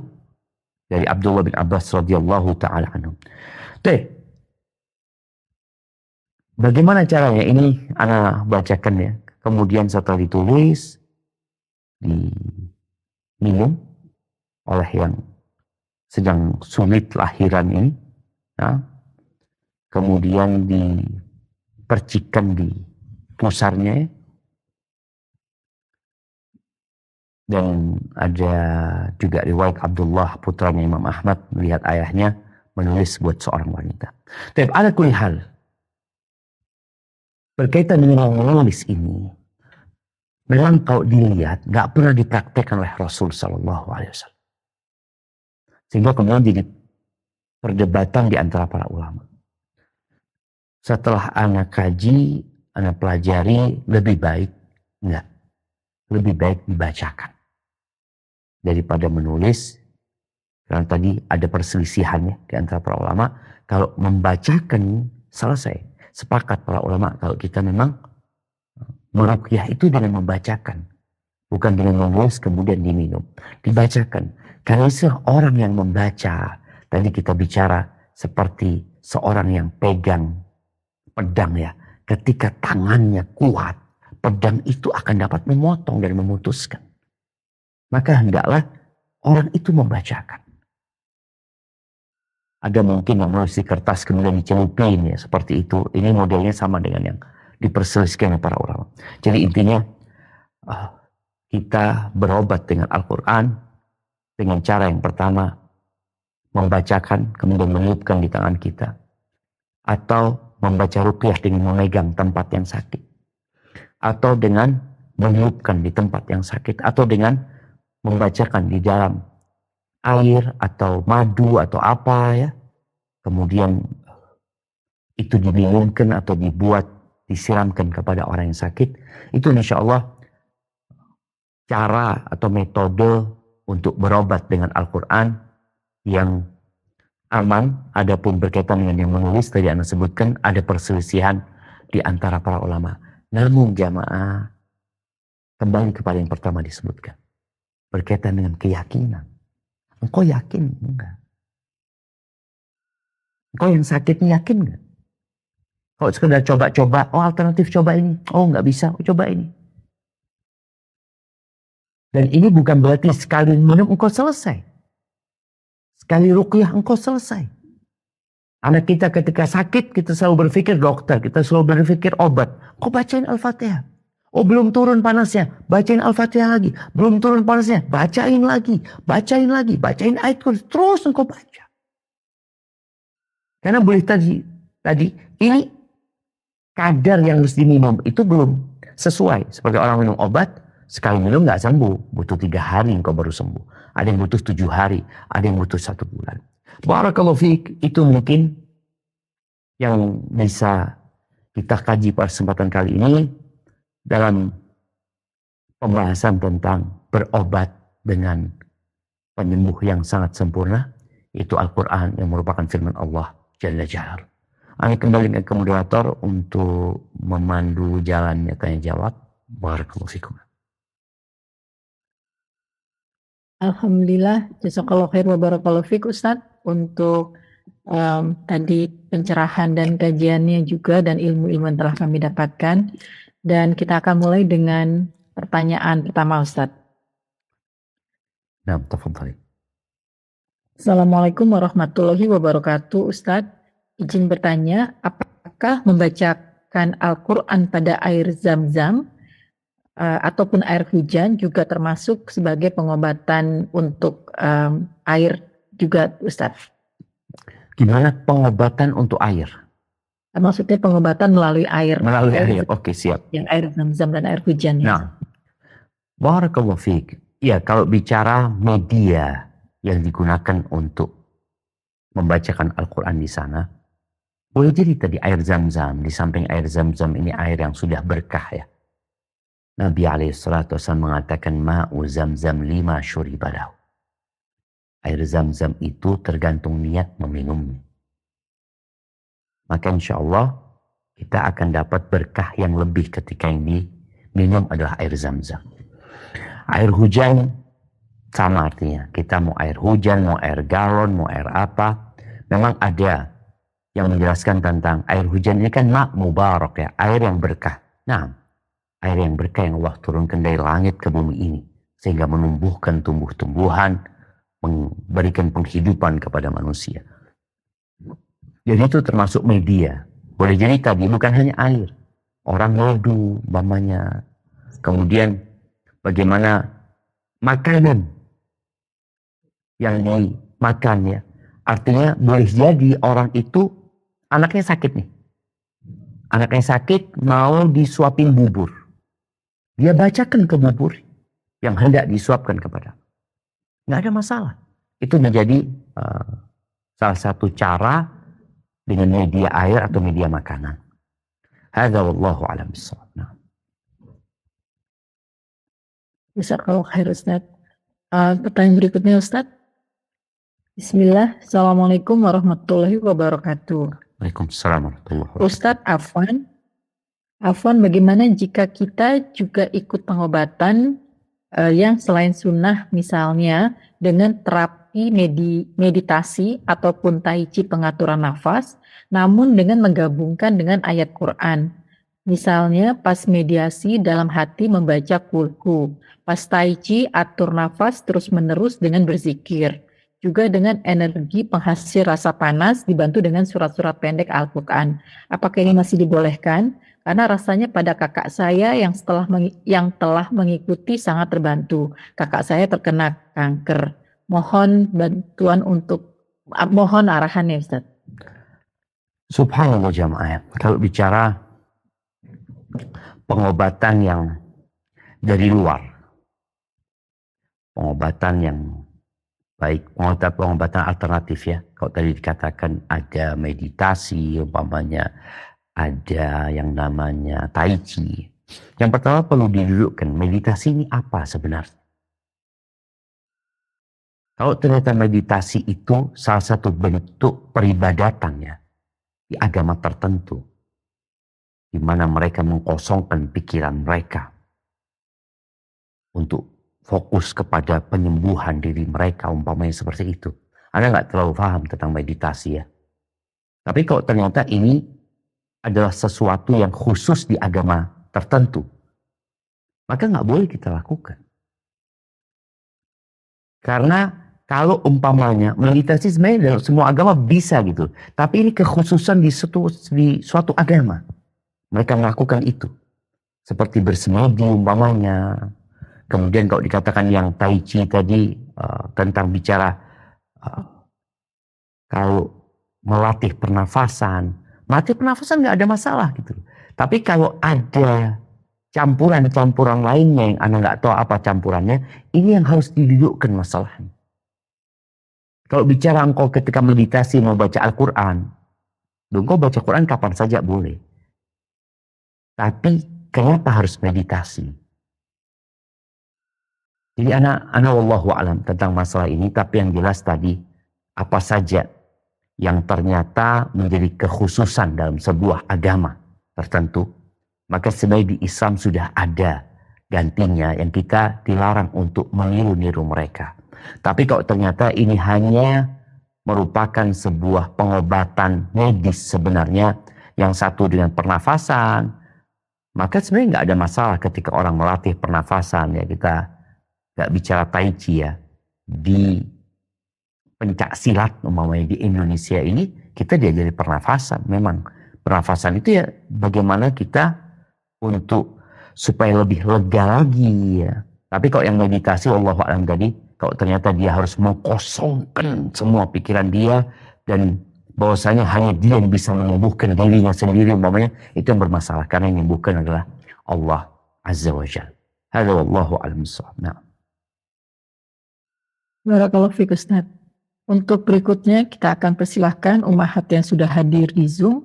dari Abdullah bin Abbas radhiyallahu ta'ala anhu. Bagaimana caranya? Ini ana bacakan ya. Kemudian setelah ditulis, diminum oleh yang sedang sulit lahiran ini. Nah, kemudian dipercikkan di pusarnya. Dan ada juga riwayat Abdullah putranya Imam Ahmad melihat ayahnya menulis buat seorang wanita. Tapi ada hal berkaitan dengan menulis ini, memang kalau dilihat nggak pernah dipraktekkan oleh Rasul Sallallahu Alaihi Wasallam, sehingga kemudian jadi perdebatan di antara para ulama. Setelah anak kaji, anak pelajari, lebih baik enggak. lebih baik dibacakan daripada menulis. Karena tadi ada perselisihannya di antara para ulama. Kalau membacakan selesai. Sepakat para ulama kalau kita memang meruqyah itu dengan membacakan. Bukan dengan menulis kemudian diminum. Dibacakan. Karena seorang yang membaca, tadi kita bicara seperti seorang yang pegang pedang ya. Ketika tangannya kuat, pedang itu akan dapat memotong dan memutuskan. Maka hendaklah orang itu membacakan. Ada mungkin yang menulis di kertas kemudian dicelupin ya, seperti itu. Ini modelnya sama dengan yang diperselisihkan oleh para ulama. Jadi intinya kita berobat dengan Al-Quran dengan cara yang pertama membacakan kemudian meniupkan di tangan kita, atau membaca ruqyah dengan memegang tempat yang sakit, atau dengan meniupkan di tempat yang sakit, atau dengan membacakan di dalam air atau madu atau apa ya, kemudian itu diminumkan atau dibuat disiramkan kepada orang yang sakit. Itu insya Allah cara atau metode untuk berobat dengan Al-Quran yang aman. Adapun berkaitan dengan yang menulis, tadi Anda sebutkan ada perselisihan di antara para ulama. Namun jamaah, kembali kepada yang pertama disebutkan, berkaitan dengan keyakinan. Engkau yakin? Enggak. Engkau yang sakit yakin enggak? Kalau sekedar coba-coba, oh alternatif coba ini, oh enggak bisa, oh coba ini. Dan ini bukan berarti sekali minum engkau selesai. Sekali ruqyah engkau selesai. Anak kita ketika sakit, kita selalu berpikir dokter, kita selalu berpikir obat. Kau bacain Al-Fatihah. Oh belum turun panasnya, bacain Al-Fatihah lagi. Belum turun panasnya, bacain lagi. Bacain lagi, bacain ayat kursi. Terus engkau baca. Karena boleh tadi ini kadar yang harus diminum itu belum sesuai. Seperti orang minum obat, sekali minum gak sembuh. Butuh 3 hari engkau baru sembuh. Ada yang butuh 7 hari, ada yang butuh 1 bulan. Barakallahu fiik, itu mungkin yang bisa kita kaji pada kesempatan kali ini dalam pembahasan tentang berobat dengan penyembuh yang sangat sempurna, itu Al-Quran yang merupakan firman Allah Jalla Jalaluhu. Kami kembali ke moderator untuk memandu jalannya tanya jawab. Barakallahu fiikum. Alhamdulillah, jazakallahu khair wa barakallahu fiik Ustaz untuk tadi pencerahan dan kajiannya juga dan ilmu-ilmu yang telah kami dapatkan. Dan kita akan mulai dengan pertanyaan pertama Ustaz. Nah, tafadhali. Assalamualaikum warahmatullahi wabarakatuh Ustaz. Izin bertanya, apakah membacakan Al-Quran pada air zam-zam ataupun air hujan juga termasuk sebagai pengobatan untuk air juga Ustaz? Gimana pengobatan untuk air? Maksudnya pengobatan melalui air. Melalui air, oke siap. Yang air zam-zam dan air hujan. Nah, barakallahu fiik. Ya, kalau bicara media yang digunakan untuk membacakan Al-Quran di sana, boleh jadi tadi air zam-zam. Di samping air zam-zam ini air yang sudah berkah ya. Nabi SAW mengatakan ma'u zam-zam 5 syuribalahu. Air zam-zam itu tergantung niat meminumnya. Maka insya Allah kita akan dapat berkah yang lebih ketika yang diminum adalah air zam-zam. Air hujan sama artinya. Kita mau air hujan, mau air galon, mau air apa. Memang ada yang menjelaskan tentang air hujan ini kan ma' mubarak ya. Air yang berkah. Nah, air yang berkah yang Allah turunkan dari langit ke bumi ini. Sehingga menumbuhkan tumbuh-tumbuhan, memberikan penghidupan kepada manusia. Jadi itu termasuk media. Boleh jadi tadi bukan hanya air. Orang wudu, umpamanya. Kemudian bagaimana makanan yang dimakan ya. Artinya boleh jadi orang itu anaknya sakit nih. Anaknya sakit mau disuapin bubur. Dia bacakan ke bubur yang hendak disuapkan kepada. Nggak ada masalah. Itu menjadi salah satu cara dengan media air atau media makanan. Hadza wallahu a'lam bissawab. Jazakallahu khair Ustaz. Pertanyaan berikutnya Ustaz. Bismillah. Assalamualaikum warahmatullahi wabarakatuh. Waalaikumsalam warahmatullahi wabarakatuh. Ustadz Afwan, bagaimana jika kita juga ikut pengobatan yang selain sunnah, misalnya dengan terapi meditasi ataupun tai chi pengaturan nafas, namun dengan menggabungkan dengan ayat Quran. Misalnya pas mediasi dalam hati membaca kulhu, pas tai chi atur nafas terus-menerus dengan berzikir. Juga dengan energi penghasil rasa panas dibantu dengan surat-surat pendek Al-Quran. Apakah ini masih dibolehkan? Karena rasanya pada kakak saya yang telah mengikuti sangat terbantu. Kakak saya terkena kanker. Mohon bantuan mohon arahannya Ustaz. Subhanallah jamaah. Kalau bicara pengobatan yang dari luar, pengobatan yang baik, pengobatan alternatif ya. Kalau tadi dikatakan ada meditasi, umpamanya ada yang namanya tai chi. Yang pertama perlu didudukkan, meditasi ini apa sebenarnya? Kalau ternyata meditasi itu salah satu bentuk peribadatan ya, di agama tertentu, di mana mereka mengkosongkan pikiran mereka untuk fokus kepada penyembuhan diri mereka, umpamanya seperti itu. Anda nggak terlalu paham tentang meditasi ya. Tapi kalau ternyata ini adalah sesuatu yang khusus di agama tertentu, maka nggak boleh kita lakukan. Karena kalau umpamanya meditasi sebenarnya dalam semua agama bisa gitu, tapi ini kekhususan di suatu agama. Mereka melakukan itu. Seperti bersemedi umpamanya. Kemudian kalau dikatakan yang tai chi tadi tentang bicara kalau melatih pernafasan nggak ada masalah gitu. Tapi kalau ada campuran lainnya yang Anda nggak tahu apa campurannya, ini yang harus didudukkan masalahnya. Kalau bicara engkau ketika meditasi mau baca Al-Quran, engkau baca Quran kapan saja boleh. Tapi kenapa harus meditasi? Jadi anak wallahu alam tentang masalah ini, tapi yang jelas tadi apa saja yang ternyata menjadi kekhususan dalam sebuah agama tertentu, maka sebenarnya di Islam sudah ada gantinya yang kita dilarang untuk meniru-niru mereka. Tapi kalau ternyata ini hanya merupakan sebuah pengobatan medis sebenarnya, yang satu dengan pernafasan, maka sebenarnya nggak ada masalah ketika orang melatih pernafasan ya. Kita nggak bicara tai chi ya, di pencak silat umpamanya di Indonesia ini kita diajari pernafasan. Memang pernafasan itu ya bagaimana kita untuk supaya lebih lega lagi ya. Tapi kalau yang meditasi wallahu a'lam tadi, kalau ternyata dia harus mengkosongkan semua pikiran dia dan bahwasanya hanya dia yang bisa menyembuhkan dirinya sendiri umpamanya, itu yang bermasalah, karena yang menyembuhkan adalah Allah Azza wa Jalla. Hadza wallahu a'lam bissawab. Nah. Barakallahu fiik Ustaz. Untuk berikutnya kita akan persilahkan ummahat yang sudah hadir di Zoom.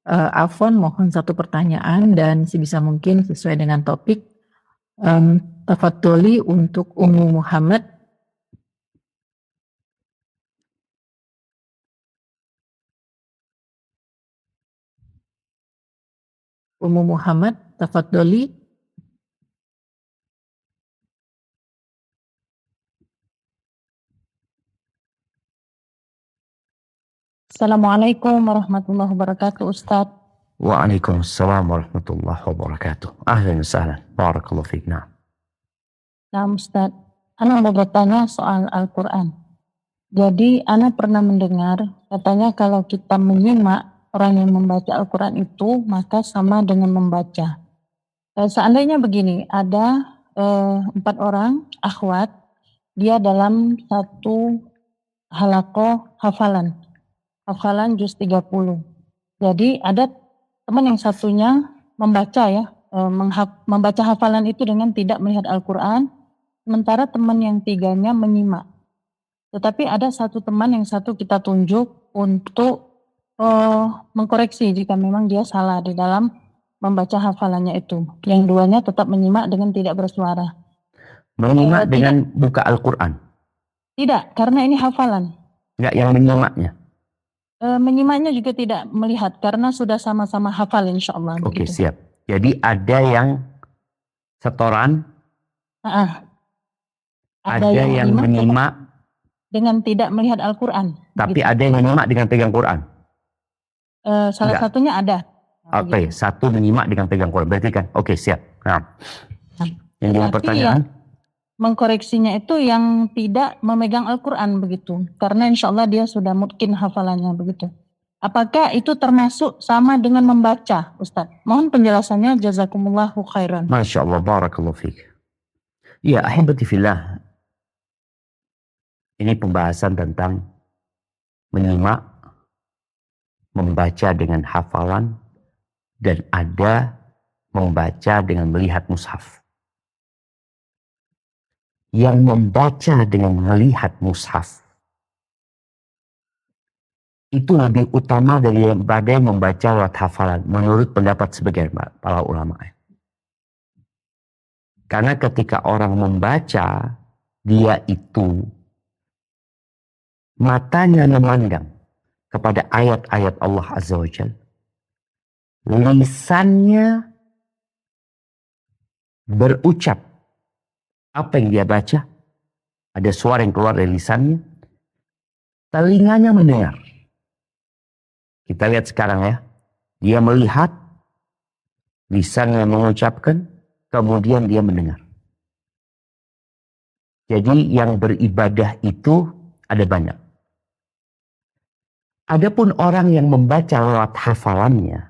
Afwan mohon satu pertanyaan dan sebisa mungkin sesuai dengan topik. Tafadholi untuk Ummu Muhammad. Ummu Muhammad, tafadholi. Assalamualaikum warahmatullahi wabarakatuh Ustadz. Waalaikumsalam warahmatullahi wabarakatuh. Ahlan wa sahlan. Barakallahu fiik. Nah. Nah Ustadz, Ana mau bertanya soal Al-Quran. Jadi Ana pernah mendengar katanya kalau kita menyimak orang yang membaca Al-Quran itu maka sama dengan membaca. Seandainya begini, ada 4 orang akhwat, dia dalam satu halaqah hafalan juz 30. Jadi ada teman yang satunya membaca ya, membaca hafalan itu dengan tidak melihat Al-Quran, sementara teman yang tiganya menyimak. Tetapi ada satu teman yang satu kita tunjuk untuk mengkoreksi jika memang dia salah di dalam membaca hafalannya itu. Yang duanya tetap menyimak dengan tidak bersuara. Menyimak Tidak. dengan buka Al-Quran. Tidak, karena ini hafalan. Enggak, yang menyimaknya. Menyimaknya juga tidak melihat karena sudah sama-sama hafal insya Allah. Oke, begitu. siap. Jadi ada yang setoran, Ah, ada yang menyimak, dengan tidak melihat Al-Quran. tapi begitu. ada yang menyimak dengan pegang Quran. Salah Enggak. satunya ada. Oke, Begitu. satu menyimak dengan pegang Quran. Berarti kan? Oke, siap. Nah, yang dengan Tapi pertanyaan, mengkoreksinya itu yang tidak memegang Al-Quran begitu. Karena insya Allah dia sudah mungkin hafalannya begitu. Apakah itu termasuk sama dengan membaca, Ustadz? Mohon penjelasannya, jazakumullahu khairan. Masya Allah, barakallahu fiik. Ya, ahibati fillah. Ini pembahasan tentang menyimak, membaca dengan hafalan, dan ada membaca dengan melihat mushaf. Yang membaca dengan melihat mushaf itu lebih utama daripada yang membaca lewat hafalan, menurut pendapat sebagian para ulama. Karena ketika orang membaca, dia itu matanya memandang kepada ayat-ayat Allah Azza wa Jalla. Lisannya berucap apa yang dia baca. Ada suara yang keluar dari lisannya. Telinganya mendengar. Kita lihat sekarang ya. Dia melihat, lisannya mengucapkan, kemudian dia mendengar. Jadi yang beribadah itu ada banyak. Adapun orang yang membaca lewat hafalannya,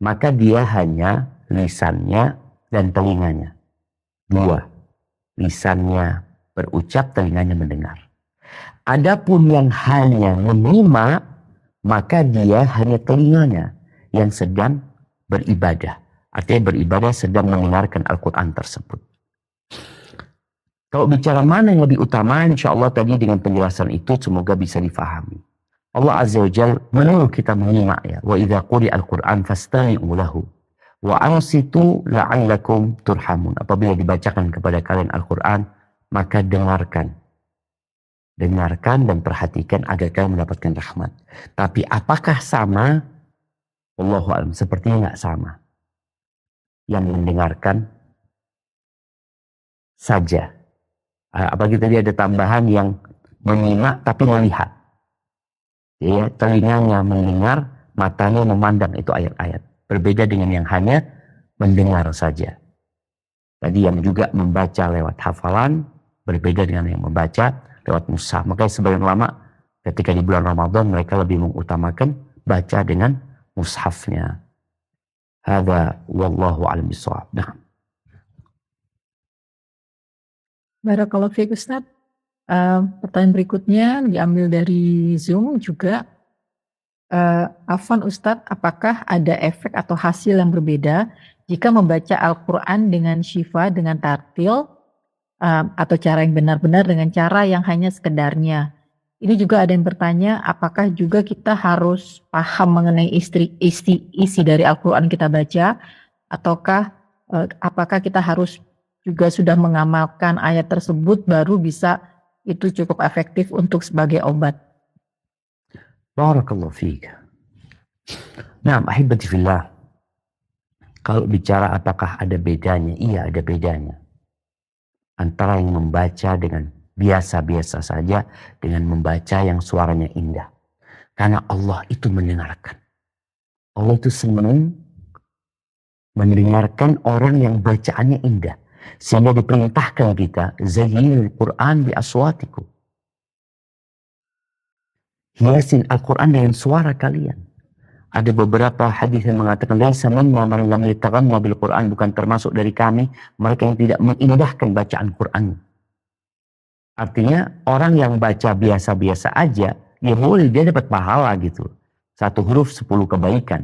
maka dia hanya lisannya dan telinganya. Dua. Lisannya berucap, telinganya mendengar. Adapun yang hanya menyimak, maka dia hanya telinganya yang sedang beribadah. Artinya beribadah sedang mendengarkan Al-Quran tersebut. Kalau bicara mana yang lebih utama, insya Allah tadi dengan penjelasan itu semoga bisa difahami. Allah Azza wa Jalla menyuruh kita menyimak ya. Wa idza quri'al Qur'an fastami'u lahu wa ansitu la'allakum turhamun. Apabila dibacakan kepada kalian Al-Quran, maka dengarkan. Dengarkan dan perhatikan agar kalian mendapatkan rahmat. Tapi apakah sama? Wallahu a'lam, sepertinya nggak sama. Yang mendengarkan saja. Apalagi tadi ada tambahan yang menyimak tapi melihat. Ya, telinganya mendengar, matanya memandang itu ayat-ayat. Berbeda dengan yang hanya mendengar saja. Tadi yang juga membaca lewat hafalan, berbeda dengan yang membaca lewat mushaf. Makanya sebagian ulama ketika di bulan Ramadan mereka lebih mengutamakan baca dengan mushafnya. Hadza wallahu a'lam bishawab. Nah. Barakallahu fiik Ustaz. Pertanyaan berikutnya diambil dari Zoom juga. Afwan Ustadz, apakah ada efek atau hasil yang berbeda jika membaca Al-Quran dengan syifa, dengan tartil, atau cara yang benar-benar dengan cara yang hanya sekedarnya? Ini juga ada yang bertanya, apakah juga kita harus paham mengenai isi dari Al-Quran kita baca, ataukah apakah kita harus juga sudah mengamalkan ayat tersebut baru bisa itu cukup efektif untuk sebagai obat? Barakallahu fiik. Nah, ahibati fillah. Kalau bicara apakah ada bedanya? Iya, ada bedanya. Antara yang membaca dengan biasa-biasa saja dengan membaca yang suaranya indah. Karena Allah itu mendengarkan. Allah itu senang mendengarkan orang yang bacaannya indah. Sehingga diperintahkan kita, zayyinul Qur'an bi aswatikum. Hiasin Al-Quran dengan suara kalian. Ada beberapa hadis yang mengatakan laisa minna man lam yataghanna bil Quran, bukan termasuk dari kami mereka yang tidak mengindahkan bacaan Quran. Artinya orang yang baca biasa-biasa aja, ya boleh dia dapat pahala gitu. 1 huruf 10 kebaikan.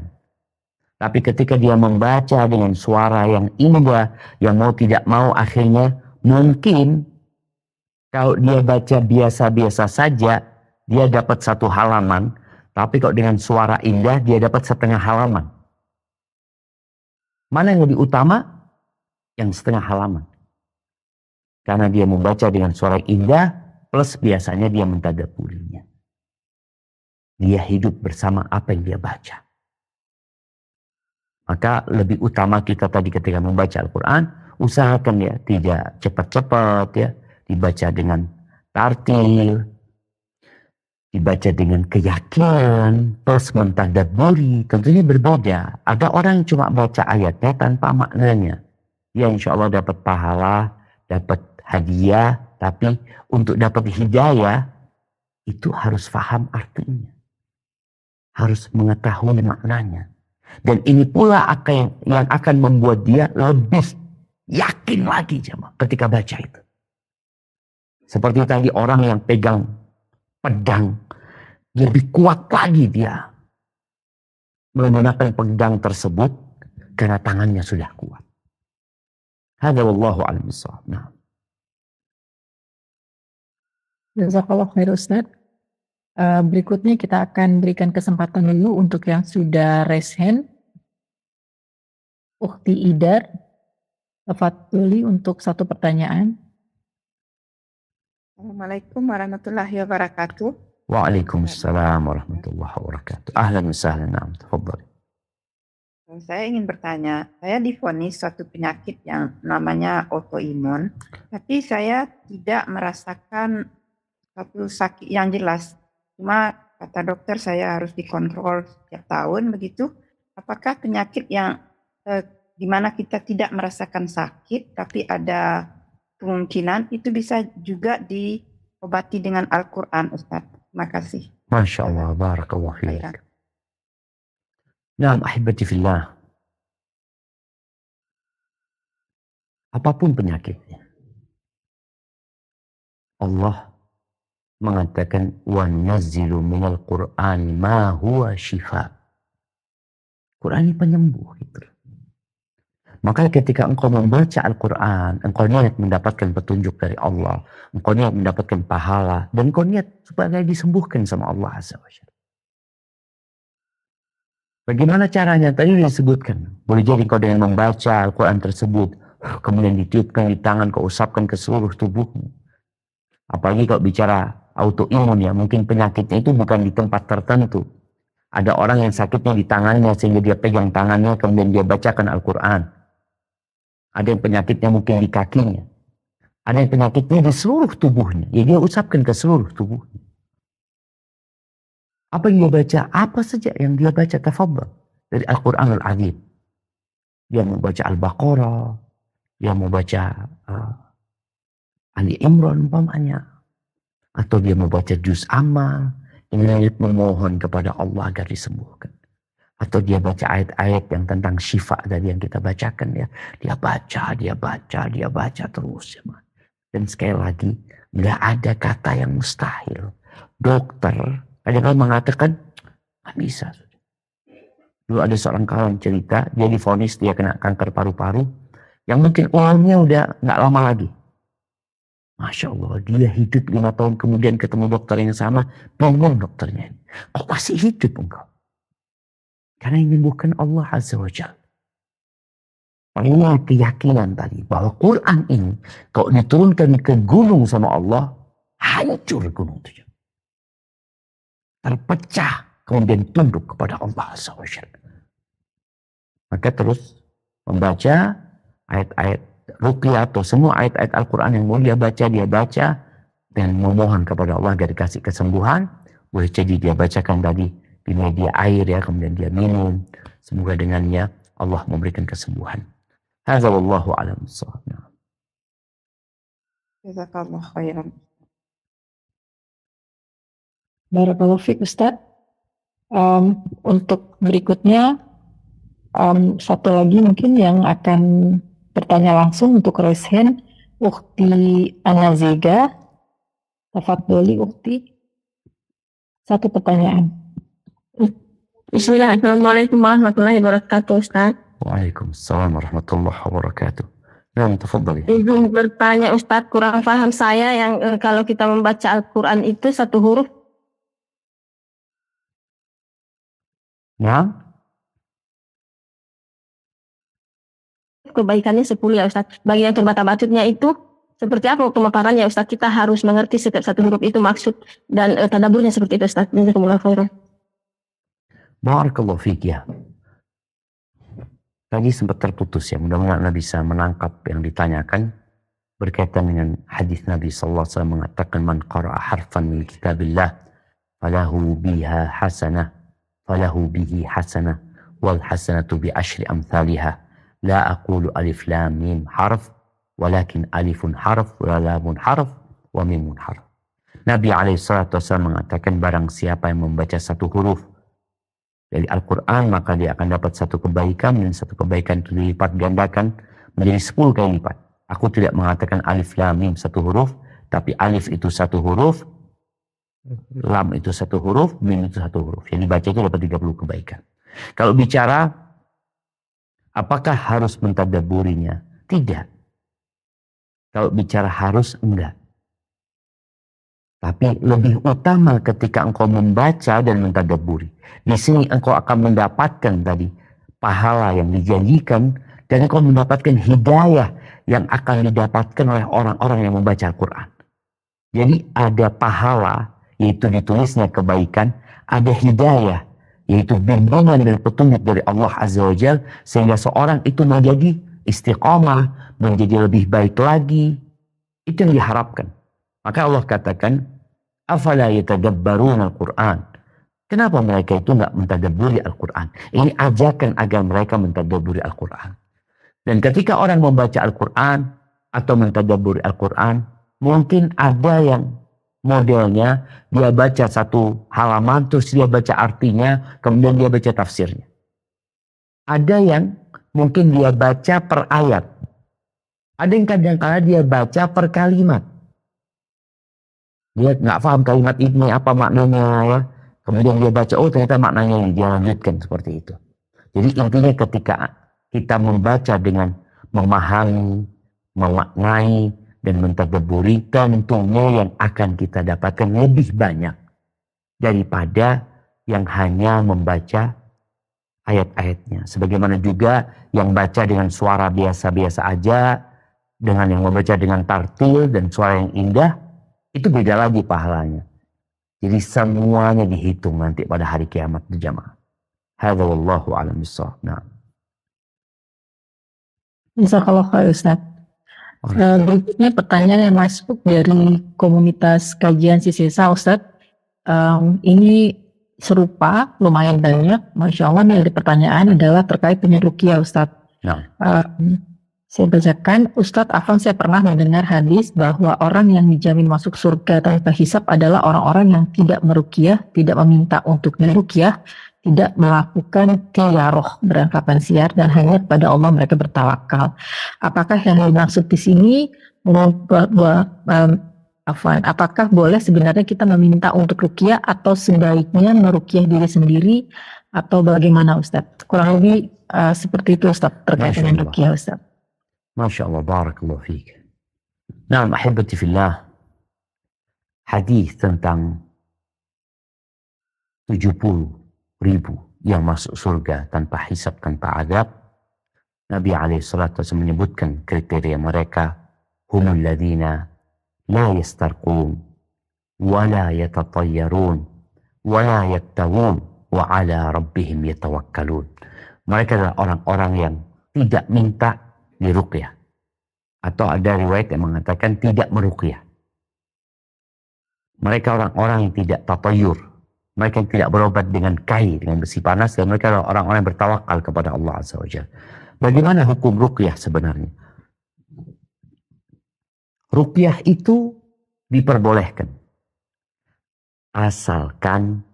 Tapi ketika dia membaca dengan suara yang indah, yang mau tidak mau akhirnya mungkin kalau dia baca biasa-biasa saja dia dapat 1 halaman, tapi kalau dengan suara indah dia dapat 1/2 halaman. Mana yang lebih utama? Yang 1/2 halaman. Karena dia membaca dengan suara indah, plus biasanya dia mentadabburinya. Dia hidup bersama apa yang dia baca. Maka lebih utama kita tadi ketika membaca Al-Quran, usahakan ya tidak cepat-cepat ya, dibaca dengan tartil, dibaca dengan keyakinan, terus mentadabburi. Tentunya berbeda. Ada orang yang cuma baca ayatnya tanpa maknanya. Ya insya Allah dapat pahala, dapat hadiah, tapi untuk dapat hidayah itu harus paham artinya. Harus mengetahui maknanya. Dan ini pula yang akan membuat dia lebih yakin lagi ketika baca itu. Seperti tadi orang yang pegang pedang, lebih kuat lagi dia menggunakan pedang tersebut karena tangannya sudah kuat. Hadza wallahu a'lam bissawab. Nah. Jazakallah khair Ustaz. Berikutnya kita akan berikan kesempatan dulu untuk yang sudah raise hand. Ukhti Idar, tafadholi untuk satu pertanyaan. Assalamualaikum warahmatullahi wabarakatuh. Waalaikumsalam warahmatullahi wabarakatuh. Ahlan wa sahlan. Na'am, tafadhali. Saya ingin bertanya, saya divonis suatu penyakit yang namanya autoimun, tapi saya tidak merasakan suatu sakit yang jelas. Cuma kata dokter saya harus dikontrol setiap tahun begitu. Apakah penyakit yang di mana kita tidak merasakan sakit tapi ada kemungkinan itu bisa juga diobati dengan Al-Quran, Ustaz? Terima kasih. Masya Allah, barakallahu fiik. Nah, ahibati fillah. Apapun penyakitnya, Allah mengatakan wa nazzilu minal Qur'ani ma huwa shifa. Quran ini penyembuh gitu. Maka ketika engkau membaca Al-Quran, engkau niat mendapatkan petunjuk dari Allah, engkau niat mendapatkan pahala, dan engkau niat supaya disembuhkan sama Allah Azza wa Jalla. Bagaimana caranya? Tadi disebutkan. Boleh jadi engkau dengan membaca Al-Quran tersebut, kemudian ditiupkan di tangan, kau usapkan ke seluruh tubuhmu. Apalagi kalau bicara autoimun ya, mungkin penyakitnya itu bukan di tempat tertentu. Ada orang yang sakitnya di tangannya sehingga dia pegang tangannya kemudian dia bacakan Al-Quran. Ada yang penyakitnya mungkin di kakinya. Ada yang penyakitnya di seluruh tubuhnya. Ya dia usapkan ke seluruh tubuhnya. Apa yang dia baca? Apa saja yang dia baca, tafadhal. Dari Al-Quran Al-Azim. Dia mau baca Al-Baqarah. Dia mau baca Ali Imran umpamanya. Atau dia mau baca Juz Amma. Yang memohon kepada Allah agar disembuhkan. Atau dia baca ayat-ayat yang tentang syifa tadi yang kita bacakan ya. Dia baca terus ya. Dan sekali lagi, nggak ada kata yang mustahil. Dokter kadang-kadang mengatakan, nggak bisa. Dulu ada seorang kawan cerita, dia divonis dia kena kanker paru-paru, yang mungkin umurnya udah nggak lama lagi. Masya Allah, dia hidup 5 tahun kemudian ketemu dokter yang sama, bingung dokternya. Kok masih hidup engkau? Karena yang menyembuhkan Allah Azza wa Jalla. Punya keyakinan tadi bahwa Quran ini kalau diturunkan ke gunung sama Allah, hancur gunung itu. Terpecah, kemudian tunduk kepada Allah Azza wa Jalla. Maka terus membaca ayat-ayat ruqyah atau semua ayat-ayat Al-Quran yang mau dia baca dan memohon kepada Allah agar dikasih kesembuhan. Boleh jadi dia bacakan tadi di media air ya, kemudian dia minum. Semoga dengannya Allah memberikan kesembuhan. Hadza wallahu a'lam bissawab. Jazakallah khairan. Barakallahu fiik Ustaz. Untuk berikutnya, satu lagi mungkin yang akan bertanya langsung untuk raise hand, Ukhti Anaziga. Tafadholi Ukhti. Satu pertanyaan. Bismillahirrahmanirrahim. Warahmatullahi wabarakatuh, Ustaz. Waalaikumsalam warahmatullahi wabarakatuh. Nah, tafadhali. Izin bertanya Ustaz, kurang paham saya yang kalau kita membaca Al-Quran itu satu huruf. Nah, Kebaikannya 10 ya Ustaz. Bagi yang terbata-batutnya itu Seperti apa pemaparannya Ustaz? Kita harus mengerti setiap satu huruf itu maksud dan tadaburnya seperti itu Ustaz. Jazakumullah khairan. Barakallahu fiik ya. Tadi sempat terputus ya, mudah-mudahan Anda bisa menangkap yang ditanyakan berkaitan dengan hadis Nabi sallallahu alaihi wasallam mengatakan man qara'a harfan min kitabillah falahu biha hasanah falahu bihi hasanah wal hasanatu bi asyri amsalihha la aqulu alif lam mim harf walakin alifun harf wa lamun harf wa mimun harf. Nabi alaihi salatu wasallam mengatakan barang siapa yang membaca satu huruf dari Al-Quran maka dia akan dapat satu kebaikan dan satu kebaikan itu dilipat gandakan menjadi 10 kali lipat. Aku tidak mengatakan alif lam mim satu huruf, tapi alif itu satu huruf, lam itu satu huruf, mim itu satu huruf. Yang dibaca itu dapat 30 kebaikan. Kalau bicara apakah harus mentadabburinya? Tidak. Kalau bicara harus, enggak. Tapi lebih utama ketika engkau membaca dan mentadabburi. Di sini engkau akan mendapatkan tadi pahala yang dijanjikan dan engkau mendapatkan hidayah yang akan didapatkan oleh orang-orang yang membaca Al-Quran. Jadi ada pahala, yaitu ditulisnya kebaikan, ada hidayah, yaitu bimbingan dan petunjuk dari Allah Azza wa Jalla, sehingga seorang itu menjadi istiqamah, menjadi lebih baik lagi. Itu yang diharapkan. Maka Allah katakan, afala yatadabbaruna al-Quran. Kenapa mereka itu nggak mentadabburi Al-Quran? Ini ajakan agar mereka mentadabburi Al-Quran. Dan ketika orang membaca Al-Quran atau mentadabburi Al-Quran, mungkin ada yang modelnya dia baca satu halaman terus dia baca artinya, kemudian dia baca tafsirnya. Ada yang mungkin dia baca per ayat. Ada yang kadang-kadang dia baca per kalimat. Dia nggak paham kalimat ini apa maknanya ya. Kemudian dia baca, oh ternyata maknanya ini, dia lanjutkan seperti itu. Jadi intinya ketika kita membaca dengan memahami, memaknai, dan mentadabburi, tentunya yang akan kita dapatkan lebih banyak daripada yang hanya membaca ayat-ayatnya. Sebagaimana juga yang baca dengan suara biasa-biasa aja, dengan yang membaca dengan tartil dan suara yang indah, itu beda lagi pahalanya. Jadi semuanya dihitung nanti pada hari kiamat berjamaah. Hadza wallahu a'lam bissawab. Nah. Jazakallah khair Ustaz. Berikutnya pertanyaan yang masuk dari komunitas kajian Sisesa Ustaz. Ini serupa, lumayan banyak. Masya Allah, dari pertanyaan adalah terkait dengan ruqyah Ustaz. Nah. Saya bacakan, Ustadz Afan, saya pernah mendengar hadis bahwa orang yang dijamin masuk surga tanpa hisab adalah orang-orang yang tidak meruqyah, tidak meminta untuk meruqyah, tidak melakukan tiyaroh, berangkapan siar, dan hanya kepada Allah mereka bertawakal. Apakah yang dimaksud di sini, apakah boleh sebenarnya kita meminta untuk ruqyah atau sebaiknya meruqyah diri sendiri atau bagaimana Ustadz? Kurang lebih seperti itu Ustadz terkait dengan ruqyah Ustadz. Masya Allah, barakallahu fiik. Nah, ahibati fillah, hadis tentang 70.000 yang masuk surga tanpa hisab, tanpa adab. Nabi alaihissalatu wasallam menyebutkan kriteria mereka, humul ladhina la yastarqun, wa la yatatayyarun, wa la yaktawun, wa ala rabbihim yatawakkalun. Mereka adalah orang-orang yang tidak minta diruqyah, atau ada riwayat yang mengatakan tidak meruqyah. Mereka orang-orang yang tidak tatayur, mereka yang tidak berobat dengan kai, dengan besi panas, dan mereka adalah orang-orang yang bertawakal kepada Allah Azza wa Jalla. Bagaimana hukum ruqyah sebenarnya? Ruqyah itu diperbolehkan asalkan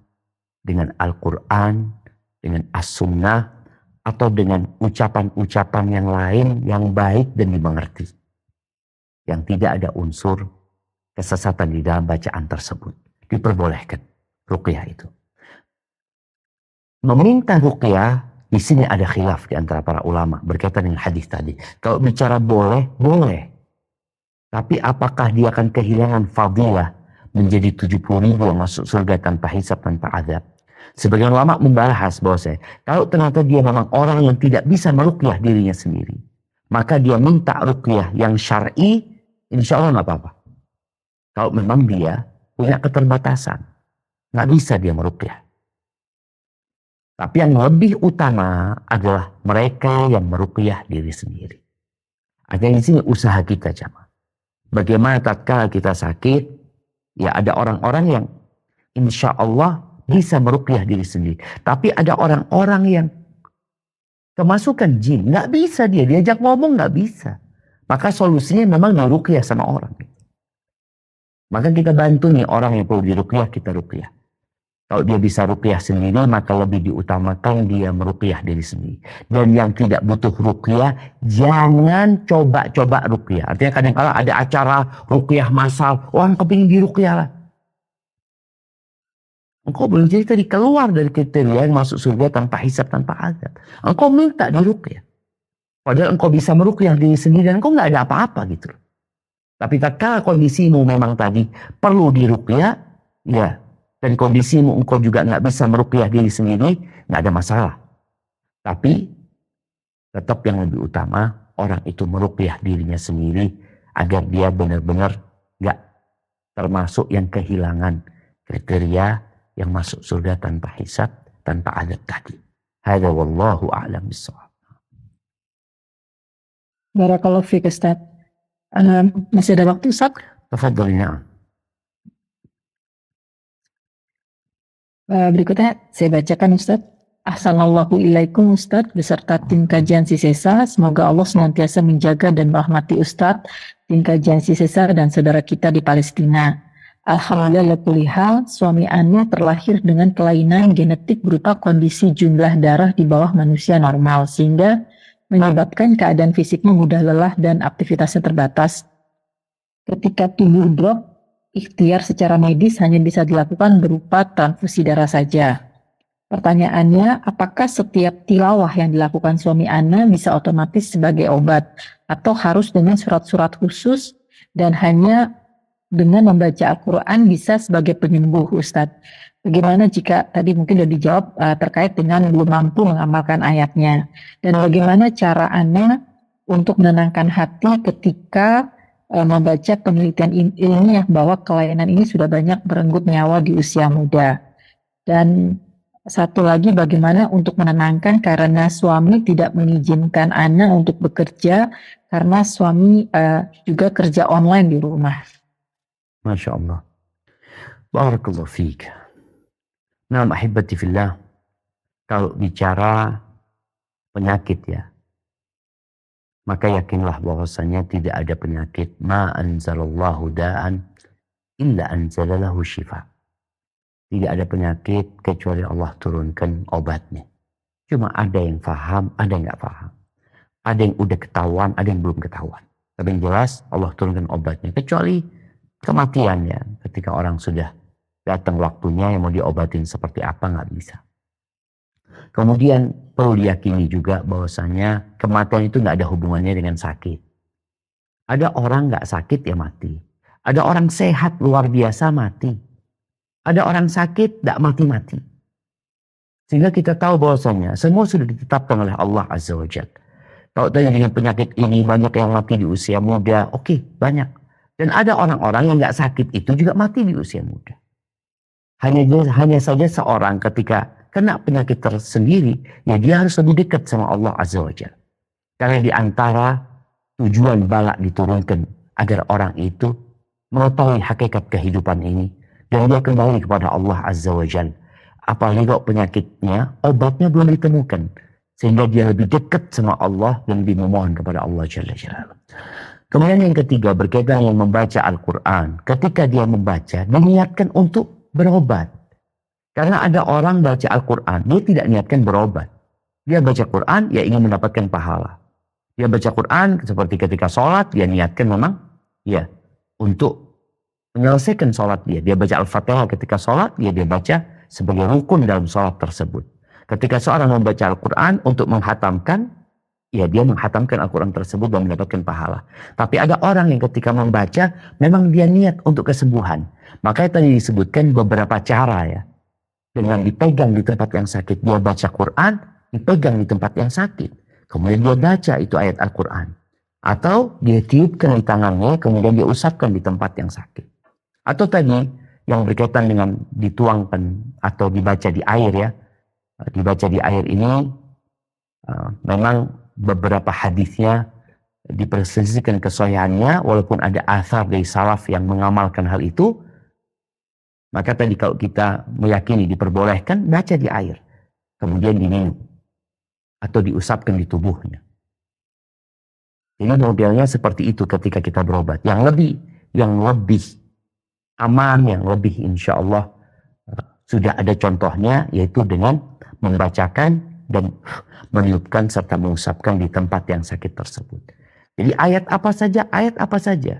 dengan Al-Quran, dengan As-Sunnah, atau dengan ucapan-ucapan yang lain yang baik dan dimengerti, yang tidak ada unsur kesesatan di dalam bacaan tersebut. Diperbolehkan ruqyah itu. Meminta ruqyah, di sini ada khilaf di antara para ulama berkaitan dengan hadis tadi. Kalau bicara boleh, boleh. Tapi apakah dia akan kehilangan fadilah menjadi 70.000 yang masuk surga tanpa hisab, tanpa azab? Sebagian ulama membahas bahwa kalau ternyata dia memang orang yang tidak bisa meruqyah dirinya sendiri, maka dia minta ruqyah yang syar'i insya Allah nggak apa-apa. Kalau memang dia punya keterbatasan, nggak bisa dia meruqyah. Tapi yang lebih utama adalah mereka yang meruqyah diri sendiri. Ada di sini usaha kita, jamaah. Bagaimana tatkala kita sakit, ya ada orang-orang yang insya Allah bisa meruqyah diri sendiri. Tapi ada orang-orang yang kemasukan jin, nggak bisa dia diajak ngomong, nggak bisa. Maka solusinya memang meruqyah sama orang. Maka kita bantu nih orang yang perlu diruqyah, kita ruqyah. Kalau dia bisa ruqyah sendiri, maka lebih diutamakan dia meruqyah diri sendiri. Dan yang tidak butuh ruqyah, jangan coba-coba ruqyah. Artinya kadang-kadang ada acara ruqyah massal, orang kepingin diruqyah lah. Engkau belum jadi tadi keluar dari kriteria yang masuk surga tanpa hisab, tanpa azab. Engkau minta diruqyah. Padahal engkau bisa meruqyah diri sendiri dan engkau nggak ada apa-apa gitu. Tapi tatkala kondisimu memang tadi perlu diruqyah, ya, dan kondisimu engkau juga nggak bisa meruqyah diri sendiri, nggak ada masalah. Tapi tetap yang lebih utama orang itu meruqyah dirinya sendiri agar dia benar-benar nggak termasuk yang kehilangan kriteria yang masuk surga tanpa hisab, tanpa adab tadi. Hada wallahu a'lam bishawab. Barakallahu fiik Ustaz. Masih ada waktu Ustaz? Tafadhal, na'am. Berikutnya saya bacakan Ustaz. Ahsanallahu ilaikum Ustaz beserta tim kajian Sisesa. Semoga Allah senantiasa menjaga dan merahmati Ustaz, tim kajian Sisesa dan saudara kita di Palestina. Alhamdulillah kulli hal, suami Ana terlahir dengan kelainan genetik berupa kondisi jumlah darah di bawah manusia normal sehingga menyebabkan keadaan fisiknya mudah lelah dan aktivitasnya terbatas. Ketika tubuh drop, ikhtiar secara medis hanya bisa dilakukan berupa transfusi darah saja. Pertanyaannya, apakah setiap tilawah yang dilakukan suami Ana bisa otomatis sebagai obat atau harus dengan surat-surat khusus dan hanya dengan membaca Al-Quran bisa sebagai penyembuh Ustadz? Bagaimana jika tadi mungkin sudah dijawab terkait dengan belum mampu mengamalkan ayatnya, dan bagaimana cara Ana untuk menenangkan hati ketika membaca penelitian ilmiah bahwa kelainan ini sudah banyak merenggut nyawa di usia muda. Dan satu lagi, bagaimana untuk menenangkan karena suami tidak mengizinkan Ana untuk bekerja karena suami juga kerja online di rumah. Masya Allah. Barakallahu fiik. Nah, ahibati fillah, kalau bicara penyakit ya, maka yakinlah bahwasanya tidak ada penyakit ma anzalallahu da'an illa anzalalahu syifa. Tidak ada penyakit kecuali Allah turunkan obatnya. Cuma ada yang paham, ada yang nggak paham. Ada yang udah ketahuan, ada yang belum ketahuan. Tapi yang jelas Allah turunkan obatnya. Kecuali kematian ya, ketika orang sudah datang waktunya yang mau diobatin seperti apa nggak bisa. Kemudian perlu diyakini juga bahwasanya kematian itu nggak ada hubungannya dengan sakit. Ada orang nggak sakit ya mati. Ada orang sehat luar biasa mati. Ada orang sakit nggak mati-mati. Sehingga kita tahu bahwasanya semua sudah ditetapkan oleh Allah Azza wa Jalla. Kalau tanya dengan penyakit ini banyak yang mati di usia muda, oke, banyak. Dan ada orang-orang yang nggak sakit itu juga mati di usia muda. Hanya saja seorang ketika kena penyakit tersendiri, ya dia harus lebih dekat sama Allah Azza wa Jalla. Karena di antara tujuan balak diturunkan agar orang itu mengetahui hakikat kehidupan ini dan dia kembali kepada Allah Azza wa Jalla. Apalagi kalau penyakitnya obatnya belum ditemukan, sehingga dia lebih dekat sama Allah dan lebih memohon kepada Allah Jalla Jalla. Kemudian yang ketiga berkaitan dengan membaca Al-Quran. Ketika dia membaca, diniatkan untuk berobat. Karena ada orang baca Al-Quran, dia tidak niatkan berobat. Dia baca Quran, ya ingin mendapatkan pahala. Dia baca Quran seperti ketika sholat, dia niatkan memang ya untuk menyelesaikan sholat dia. Dia baca Al-Fatihah ketika sholat, dia baca sebagai rukun dalam sholat tersebut. Ketika seorang membaca Al-Quran untuk menghatamkan, ya dia menghatamkan Al-Quran tersebut dan mendapatkan pahala. Tapi ada orang yang ketika membaca, memang dia niat untuk kesembuhan. Makanya tadi disebutkan beberapa cara ya. Dengan dipegang di tempat yang sakit, dia baca Quran, dipegang di tempat yang sakit. Kemudian dia baca itu ayat Al-Quran. Atau dia tiupkan di tangannya, kemudian dia usapkan di tempat yang sakit. Atau tadi yang berkaitan dengan dituangkan atau dibaca di air ya. Dibaca di air ini memang beberapa hadisnya diperselisihkan kesahihannya, walaupun ada asar dari salaf yang mengamalkan hal itu. Maka tadi kalau kita meyakini diperbolehkan, baca di air, kemudian diminum atau diusapkan di tubuhnya. Ini modelnya seperti itu ketika kita berobat. Yang lebih aman, yang lebih insya Allah sudah ada contohnya, yaitu dengan membacakan dan meniupkan serta mengusapkan di tempat yang sakit tersebut. Jadi ayat apa saja.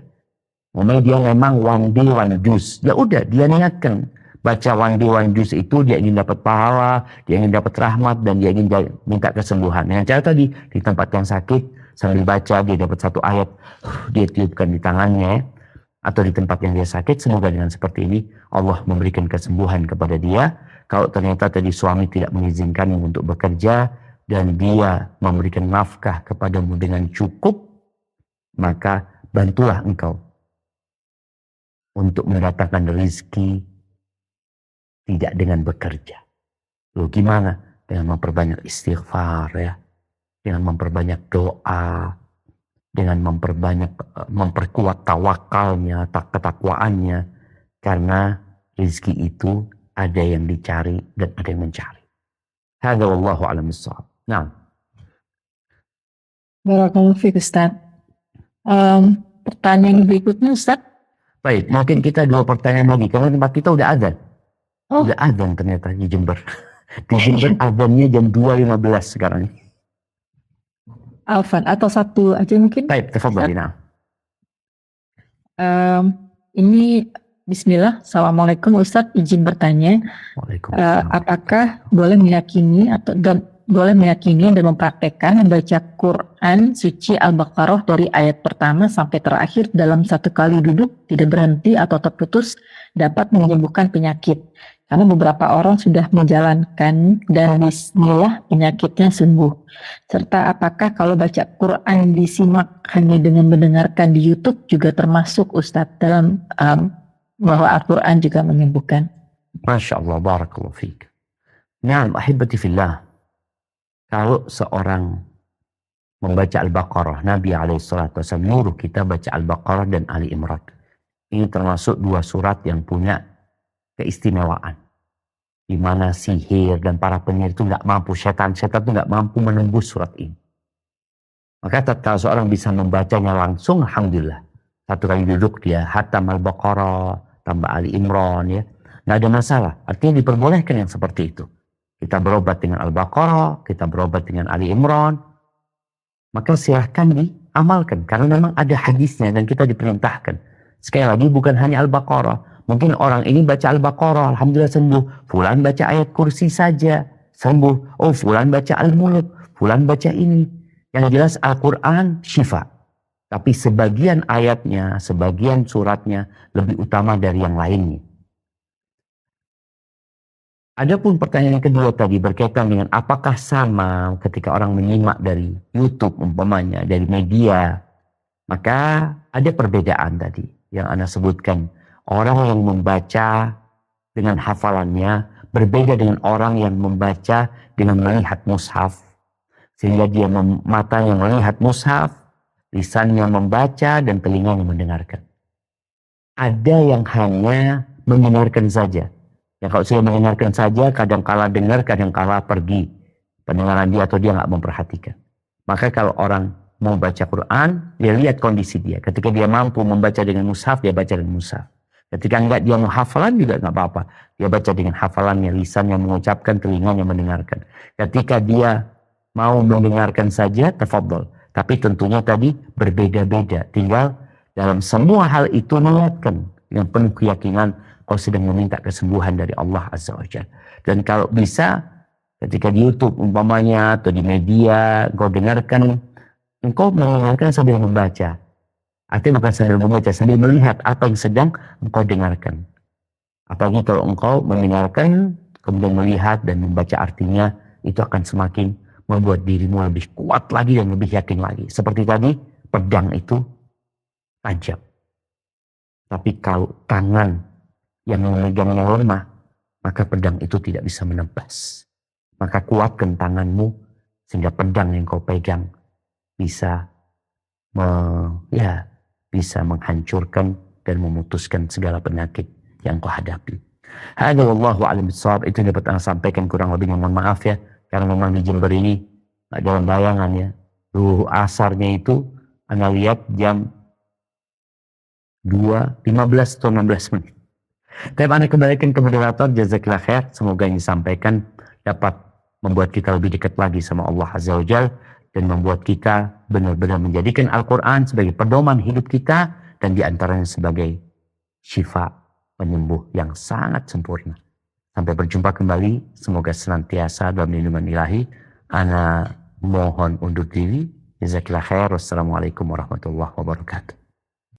Memang dia memang one day one juice, ya udah dia niatkan baca one day one juice itu, dia ingin dapat pahala, dia ingin dapat rahmat, dan dia ingin minta kesembuhan. Dengan cara tadi di tempat yang sakit sambil baca, dia dapat satu ayat, dia tiupkan di tangannya atau di tempat yang dia sakit. Semoga dengan seperti ini Allah memberikan kesembuhan kepada dia. Kalau ternyata tadi suami tidak mengizinkannya untuk bekerja dan dia memberikan nafkah kepadamu dengan cukup, maka bantulah engkau untuk mendatangkan rezeki tidak dengan bekerja. Loh gimana? Dengan memperbanyak istighfar ya, dengan memperbanyak doa, dengan memperkuat tawakalnya, ketakwaannya, karena rezeki itu ada yang dicari dan ada yang mencari. Hadza wallahu a'lam bissawab. Nah, Barakallahu fiik Ustaz. Pertanyaan berikutnya Ustaz. baik, mungkin kita 2 pertanyaan lagi karena tempat kita udah azan. Oh. Udah azan ternyata di Jember. Di Jember azannya jam 2.15 sekarang. Alfan, atau satu aja mungkin. Baik, tafadhali. Nah. Ini Bismillah. Assalamualaikum Ustaz, izin bertanya. Waalaikumsalam. Apakah boleh meyakini dan mempraktekkan membaca Quran suci Al-Baqarah dari ayat pertama sampai terakhir dalam satu kali duduk, tidak berhenti atau terputus, dapat menyembuhkan penyakit? Karena beberapa orang sudah menjalankan dan bismillah penyakitnya sembuh. Serta apakah kalau baca Quran disimak hanya dengan mendengarkan di YouTube juga termasuk Ustadz dalam bahwa Al-Quran juga menyembuhkan? Masya Allah, barakallahu fiik. Nah, ahibati fillah. Kalau seorang membaca Al-Baqarah, Nabi SAW nyuruh kita baca Al-Baqarah dan Ali Imran. Ini termasuk 2 surat yang punya keistimewaan. Di mana sihir dan para penyihir itu nggak mampu, setan itu nggak mampu menembus surat ini. Maka tatkala seorang bisa membacanya langsung, alhamdulillah. Satu kali duduk dia hatam Al-Baqarah, tambah Ali Imran ya. Nggak ada masalah. Artinya diperbolehkan yang seperti itu. Kita berobat dengan Al-Baqarah, kita berobat dengan Ali Imran, maka silahkan diamalkan. Karena memang ada hadisnya dan kita diperintahkan. Sekali lagi bukan hanya Al-Baqarah. Mungkin orang ini baca Al-Baqarah, alhamdulillah sembuh. Fulan baca ayat kursi saja, sembuh. Oh, fulan baca Al-Mulk, fulan baca ini. Yang jelas Al-Quran syifa. Tapi sebagian ayatnya, sebagian suratnya lebih utama dari yang lainnya. Adapun pertanyaan yang kedua tadi berkaitan dengan apakah sama ketika orang menyimak dari YouTube umpamanya, dari media, maka ada perbedaan tadi yang Anda sebutkan. Orang yang membaca dengan hafalannya berbeda dengan orang yang membaca dengan melihat mushaf. Sehingga dia matanya melihat mushaf, lisannya membaca, dan telinganya mendengarkan. Ada yang hanya mendengarkan saja. Ya kalau sudah mendengarkan saja, kadang kala dengar, kadang kala pergi pendengaran dia atau dia nggak memperhatikan. Maka kalau orang mau baca Quran, dia lihat kondisi dia. Ketika dia mampu membaca dengan mushaf, dia baca dengan mushaf. Ketika enggak dia hafalan juga nggak apa-apa. Dia baca dengan hafalannya, lisannya mengucapkan, telinganya mendengarkan. Ketika dia mau mendengarkan saja, tafadhol. Tapi tentunya tadi berbeda-beda. Tinggal dalam semua hal itu niatkan dengan penuh keyakinan kau sedang meminta kesembuhan dari Allah Azza wa Jalla. Dan kalau bisa ketika di YouTube umpamanya atau di media kau dengarkan, engkau mendengarkan sambil membaca. Artinya bukan sambil membaca, sambil melihat apa yang sedang engkau dengarkan. Apalagi kalau engkau mendengarkan kemudian melihat dan membaca artinya, itu akan semakin membuat dirimu lebih kuat lagi dan lebih yakin lagi. Seperti tadi pedang itu tajam. Tapi kalau tangan yang memegangnya lemah, maka pedang itu tidak bisa menebas. Maka kuatkan tanganmu sehingga pedang yang kau pegang bisa bisa menghancurkan dan memutuskan segala penyakit yang kau hadapi. Hadza wallahu a'lam bishawab. Itu yang dapat saya sampaikan, kurang lebih mohon maaf ya, karena memang di Jember ini nggak dalam bayangan ya. Asarnya itu Anda lihat jam 2.15 atau 16 menit. Tapi Anda kembalikan ke moderator, jazakillah khair. Semoga yang disampaikan dapat membuat kita lebih dekat lagi sama Allah Azza wa Jalla dan membuat kita benar-benar menjadikan Al-Quran sebagai pedoman hidup kita dan diantaranya sebagai syifa, penyembuh yang sangat sempurna. Sampai berjumpa kembali, semoga senantiasa dalam lindungan ilahi. Ana mohon undur diri. Jazakillah khair. Wassalamualaikum warahmatullahi wabarakatuh.